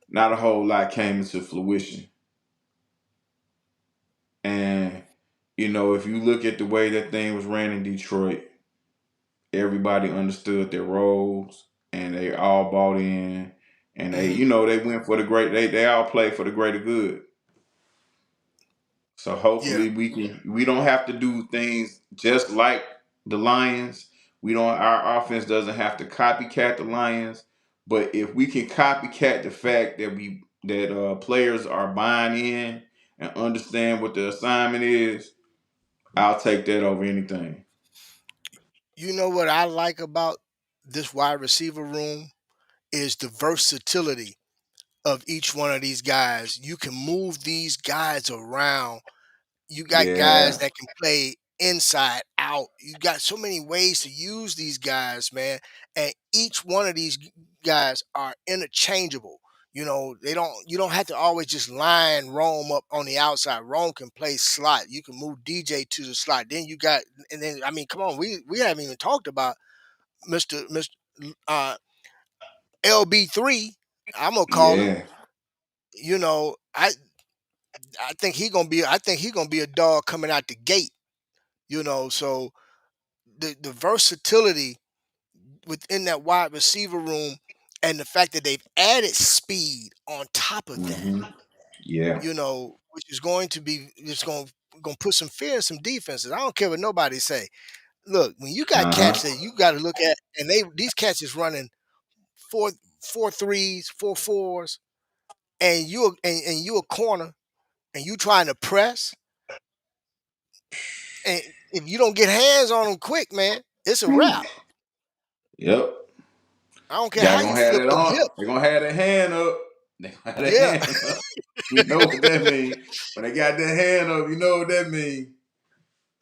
not a whole lot came into fruition. And if you look at the way that thing was ran in Detroit, everybody understood their roles and they all bought in and they,
Hmm.
they went for the great. They all played for the greater good. So
Yeah,
hopefully we don't have to do things just like the Lions. We don't Our offense doesn't have to copycat the Lions, but if we can copycat the fact that players are buying in and understand what the assignment is, I'll take that over anything.
you know what I like about this wide receiver room is the versatility of each one of these guys. You can move these guys around. You got guys
Yeah.
that can play inside out. You got so many ways to use these guys, man. And each one of these guys are interchangeable. They don't you don't have to always just line Rome up on the outside. Rome can play slot. You can move DJ to the slot. Then you got and then I mean, come on, we haven't even talked about Mr. LB3. I'm gonna call him.
Yeah.
You know, I think he gonna be a dog coming out the gate. So the versatility within that wide receiver room and the fact that they've added speed on top of that,
Hmm. Yeah.
which is going to be it's going to put some fear in some defenses. I don't care what nobody say. Look, when you got
Uh-huh.
cats that you got to look at, and these cats is running four four threes, four fours, and you a corner, and you trying to press, and if you don't get hands on them quick, man, it's a wrap.
Yep.
I don't care
Y'all
how you
gonna have
flip
that
them
on.
hips.
They're gonna have their hand up. They gonna have
Yeah.
their hand up. We know what that means. When they got their hand up, you know what that means.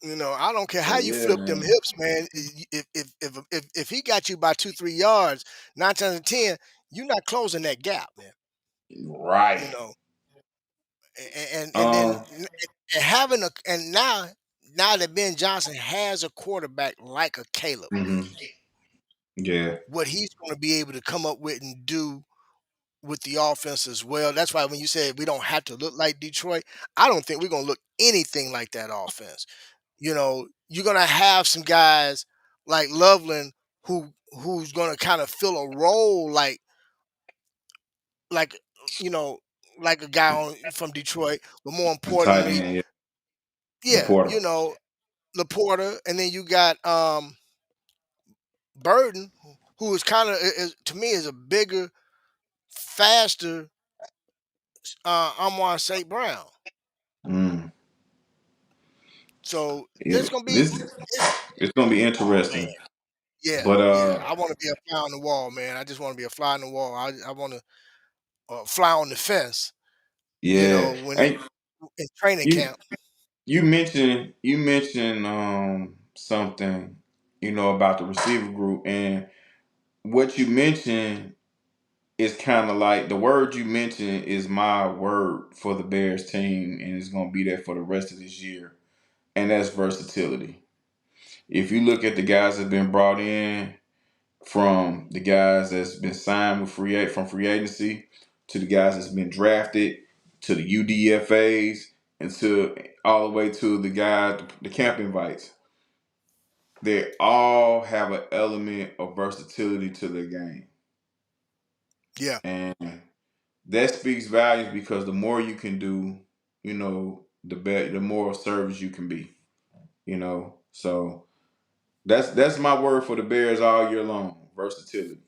I don't care
So
how you
yeah,
flip them
man.
hips, man. If he got you by 2-3 yards, 9 times out of 10, you're not closing that gap, man.
Right.
You know, and then
Um.
and having a and now that Ben Johnson has a quarterback like a Caleb,
Mhm. Yeah.
what he's going to be able to come up with and do with the offense as well. That's why when you said we don't have to look like Detroit, I don't think we're going to look anything like that offense. You're gonna have some guys like Loveland who's gonna kind of fill a role like you know like a guy from Detroit, but more
The tight
importantly,
end, yeah.
yeah,
Laporta.
Laporta, and then you got Burden, who is kind of to me is a bigger, faster Amon St. Brown.
Mm.
So
Yeah.
there's gonna be
This it's gonna be
oh man,
interesting.
yeah,
But
yeah. I want to be a fly on the wall, man. I just want to be a fly on the wall. I want to fly on the fence.
yeah.
When
Hey,
in training
you
camp.
you mentioned something, about the receiver group, and what you mentioned is kind of like the word you mentioned is my word for the Bears team, and it's gonna be there for the rest of this year. And that's versatility. If you look at the guys that have been brought in, from the guys that's been signed with from free agency to the guys that's been drafted to the UDFA's and to all the way to the guys the camp invites, they all have an element of versatility to their game,
Yeah.
and that speaks values because the more you can do, the more of service you can be. So that's my word for the Bears all year long: versatility.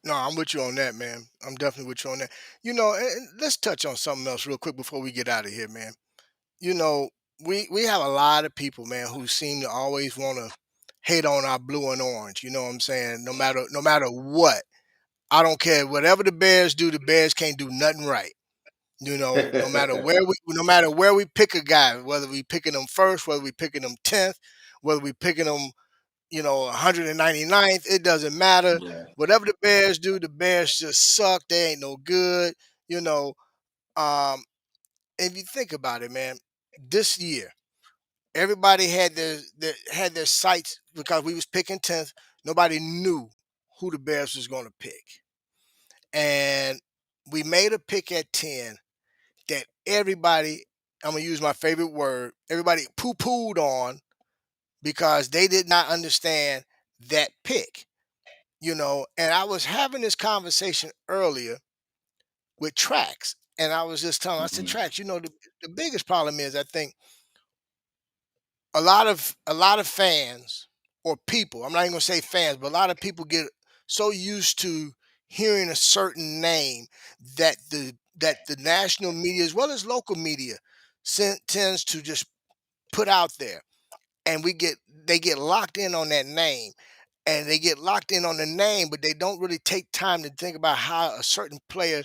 No, I'm with you on that, man. I'm definitely with you on that. And let's touch on something else real quick before we get out of here, man. You know, we have a lot of people, man, who seem to always want to hate on our blue and orange. You know what I'm saying? No matter what. I don't care. Whatever the Bears do, the Bears can't do nothing right. No matter where we pick a guy, whether we picking them first, whether we picking them 10th, whether we picking them 199th, it doesn't matter.
Yeah.
Whatever the Bears do, the Bears just suck. They ain't no good. You know, um, if you think about it, man, this year everybody had their sights because we was picking 10th. Nobody knew who the Bears was going to pick, and we made a pick at 10 that everybody. I'm gonna use my favorite word. Everybody poo-pooed on because they did not understand that pick, And I was having this conversation earlier with Trax, and I was just telling, I said,
Mhm.
Trax, the biggest problem is I think a lot of fans or people, I'm not even gonna say fans, but a lot of people get so used to hearing a certain name that the national media as well as local media tends to just put out there, and they get locked in on that name, and they get locked in on the name, but they don't really take time to think about how a certain player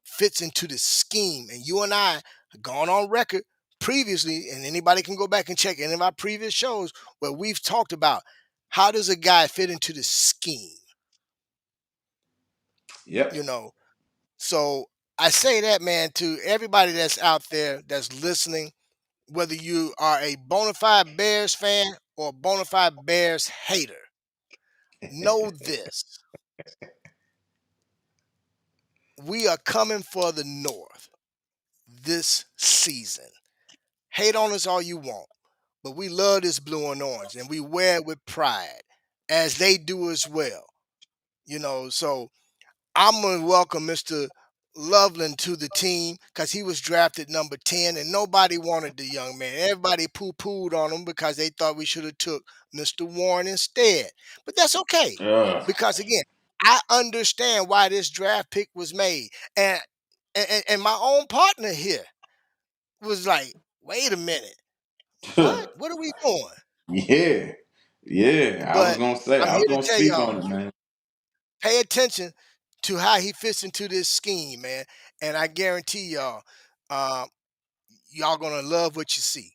fits into the scheme. And you and I have gone on record previously, and anybody can go back and check any of our previous shows where we've talked about how does a guy fit into the scheme, you
Yep.
know. So I say that, man, to everybody that's out there that's listening, whether you are a bona fide Bears fan or a bona fide Bears hater, know this. We are coming for the North this season. Hate on us all you want, but we love this blue and orange and we wear it with pride, as they do as well. So I'm gonna welcome Mr. Loveland to the team because he was drafted number 10 and nobody wanted the young man. Everybody poo-pooed on him because they thought we should have took Mr. Warren instead. But that's okay.
Uh,
Because again, I understand why this draft pick was made. And my own partner here was like, wait a minute, what? What are we doing?
yeah. Yeah. I was
But
gonna say,
I'm
I
here
was
to
gonna
tell
speak
y'all,
on it, man.
pay attention to how he fits into this scheme, man. And I guarantee y'all, uh, y'all gonna love what you see.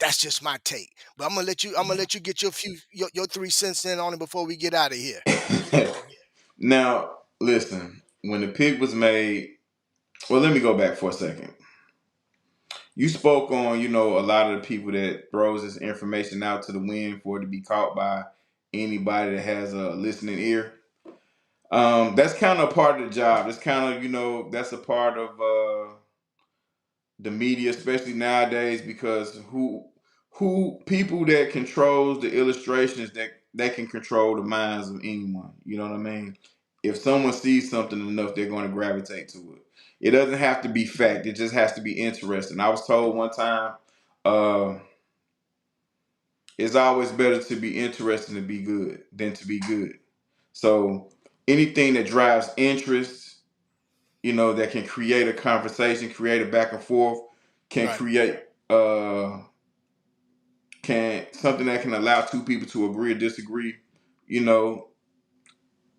That's just my take. But I'm gonna let you get your 3 cents in on it before we get out of here.
Now, listen, when the pick was made, well, let me go back for a second. You spoke on, a lot of the people that throws this information out to the wind for it to be caught by anybody that has a listening ear. That's kind of a part of the job. That's kind of, that's a part of the media, especially nowadays, because who people that controls the illustrations that can control the minds of anyone. You know what I mean? If someone sees something enough, they're going to gravitate to it. It doesn't have to be fact. It just has to be interesting. I was told one time, uh, it's always better to be interesting to be good than to be good. So anything that drives interest, that can create a conversation, create a back and forth, can
Right.
create can something that can allow two people to agree or disagree, you know,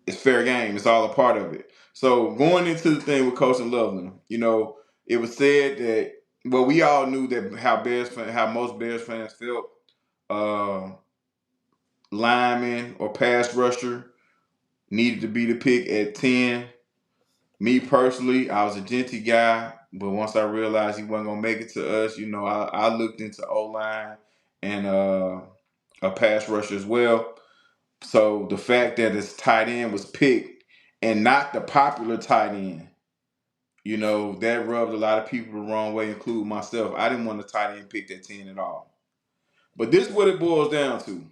it's fair game. It's all a part of it. So going into the thing with Coach and Loveland, it was said that we all knew that how most Bears fans felt. Uh, Lineman or pass rusher needed to be the pick at 10. Me personally, I was a Genty guy, but once I realized he wasn't gonna make it to us, I looked into O line and a pass rusher as well. So the fact that his tight end was picked and not the popular tight end, that rubbed a lot of people the wrong way, including myself. I didn't want the tight end picked at 10 at all. But this is what it boils down to.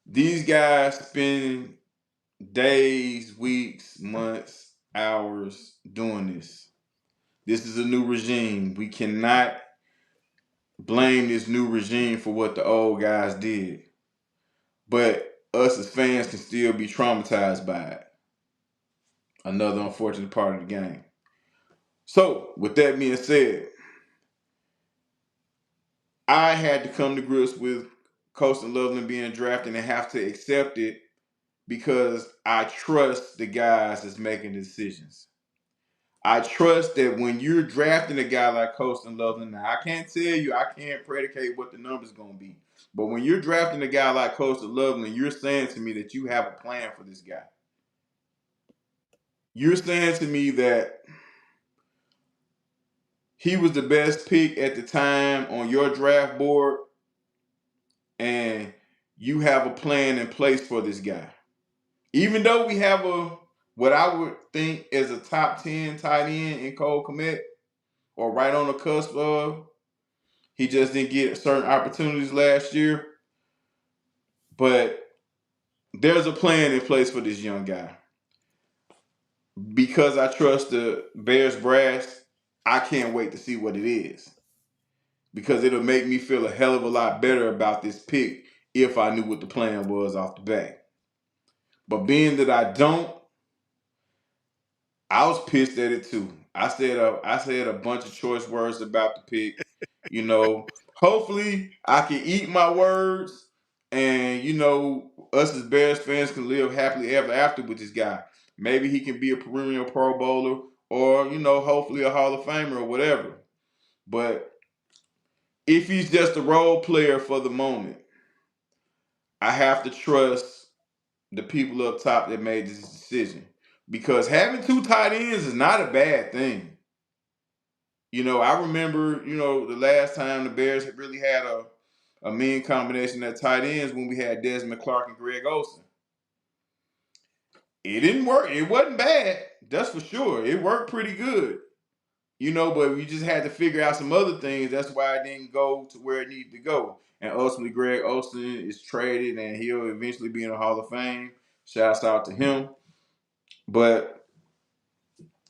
These guys spend days, weeks, months, hours doing this. This is a new regime. We cannot blame this new regime for what the old guys did. But us as fans can still be traumatized by it. Another unfortunate part of the game. So, with that being said, I had to come to grips with Coastal Loveland being drafted and have to accept it because I trust the guys that's making the decisions. I trust that when you're drafting a guy like Coastal Loveland, now I can't tell you, I can't predicate what the number's going to be. But when you're drafting a guy like Coastal Loveland, you're saying to me that you have a plan for this guy. You're saying to me that he was the best pick at the time on your draft board, and you have a plan in place for this guy. Even though we have what I would think is a top 10 tight end in Cole Kmet, or right on the cusp of, He just didn't get certain opportunities last year. But there's a plan in place for this young guy. Because I trust the Bears brass, I can't wait to see what it is. Because it'll make me feel a hell of a lot better about this pick if I knew what the plan was off the bat. But being that I don't, I was pissed at it too. I said a bunch of choice words about the pick. Hopefully I can eat my words, and us as Bears fans can live happily ever after with this guy. Maybe he can be a perennial Pro Bowler, or hopefully a Hall of Famer or whatever. But if he's just a role player for the moment, I have to trust the people up top that made this decision. Because having two tight ends is not a bad thing. I remember, the last time the Bears had really had a mean combination at tight ends when we had Desmond Clark and Greg Olsen. It didn't work. It wasn't bad. That's for sure. It worked pretty good. But we just had to figure out some other things. That's why it didn't go to where it needed to go. And ultimately, Greg Olsen is traded, and he'll eventually be in the Hall of Fame. Shouts out to him. But,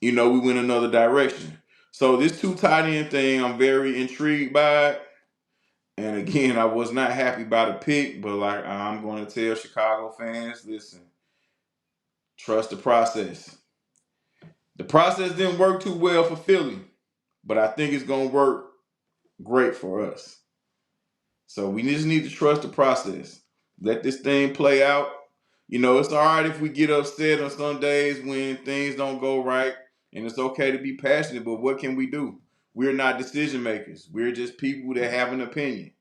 we went another direction. So this two tight end thing, I'm very intrigued by it. And again, I was not happy by the pick, but like I'm going to tell Chicago fans, listen, trust the process. The process didn't work too well for Philly, but I think it's going to work great for us. So we just need to trust the process. Let this thing play out. It's all right if we get upset on some days when things don't go right, and it's okay to be passionate, but what can we do? We're not decision makers. We're just people that have an opinion.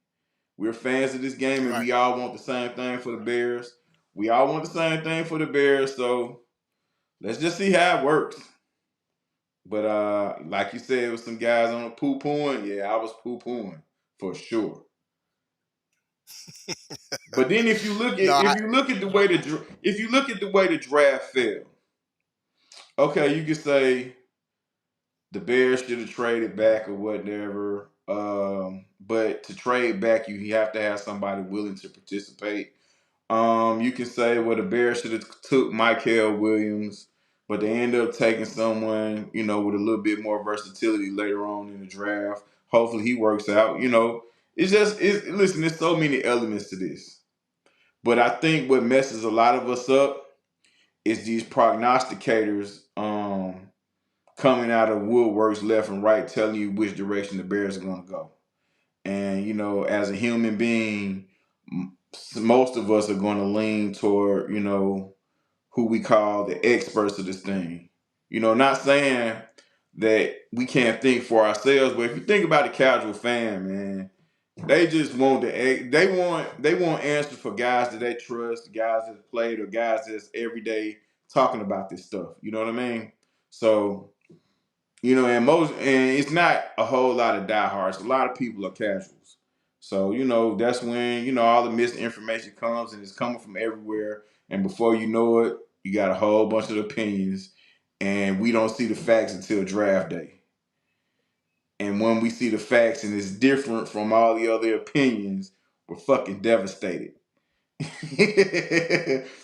We're fans of this game, and
Right.
we all want the same thing for the Bears. We all want the same thing for the Bears, so let's just see how it works. But like you said, with some guys on the poo-pooing, yeah, I was poo-pooing for sure. But then if you look at
No,
if you look at the way the draft fell, okay, you could say the Bears should have traded back or whatever. But to trade back, you have to have somebody willing to participate. You can say, well, the Bears should have took Michael Williams, but they end up taking someone, with a little bit more versatility later on in the draft. Hopefully he works out. Listen, there's so many elements to this. But I think what messes a lot of us up is these prognosticators coming out of woodworks left and right telling you which direction the Bears are going to go. And, as a human being, most of us are going to lean toward, who we call the experts of this thing. Not saying that we can't think for ourselves, but if you think about the casual fan, man, they just want they want answers for guys that they trust, guys that played, or guys that's every day talking about this stuff. You know what I mean? So, and it's not a whole lot of diehards. A lot of people are casuals. So, that's when, all the misinformation comes, and it's coming from everywhere. And before you know it, you got a whole bunch of opinions, and we don't see the facts until draft day. And when we see the facts and it's different from all the other opinions, we're fucking devastated.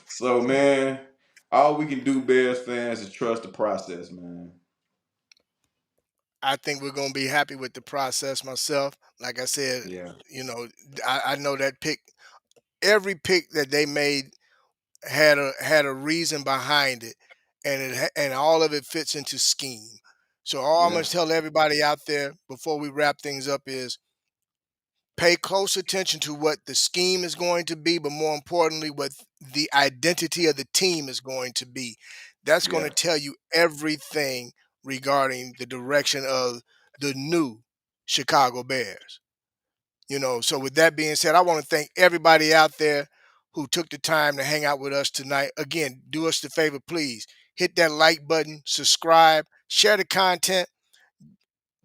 So, man, all we can do, Bears fans, is trust the process, man.
I think we're gonna be happy with the process myself. Like I said,
Yeah.
you know, I know that pick, every pick that they made had a reason behind it, and and all of it fits into scheme. So all I'm gonna
Yeah.
tell everybody out there before we wrap things up is pay close attention to what the scheme is going to be, but more importantly, what the identity of the team is going to be. That's going
Yeah.
to tell you everything regarding the direction of the new Chicago Bears. So with that being said, I want to thank everybody out there who took the time to hang out with us tonight. Again, do us the favor, please. Hit that like button, subscribe, share the content.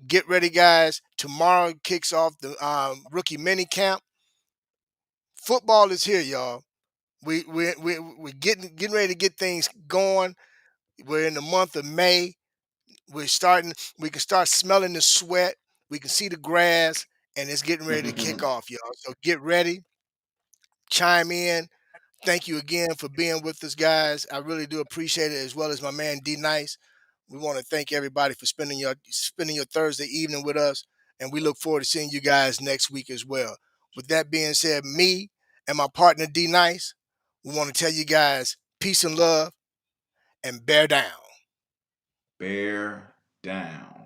Get ready, guys. Tomorrow kicks off the rookie mini camp. Football is here, y'all. We're getting ready to get things going. We're in the month of May. We're starting. We can start smelling the sweat. We can see the grass, and it's getting ready to kick off, y'all. So get ready, chime in. Thank you again for being with us, guys. I really do appreciate it, as well as my man D Nice. We want to thank everybody for spending your Thursday evening with us, and we look forward to seeing you guys next week as well. With that being said, me and my partner D Nice, we want to tell you guys peace and love, and bear down.
Bear down.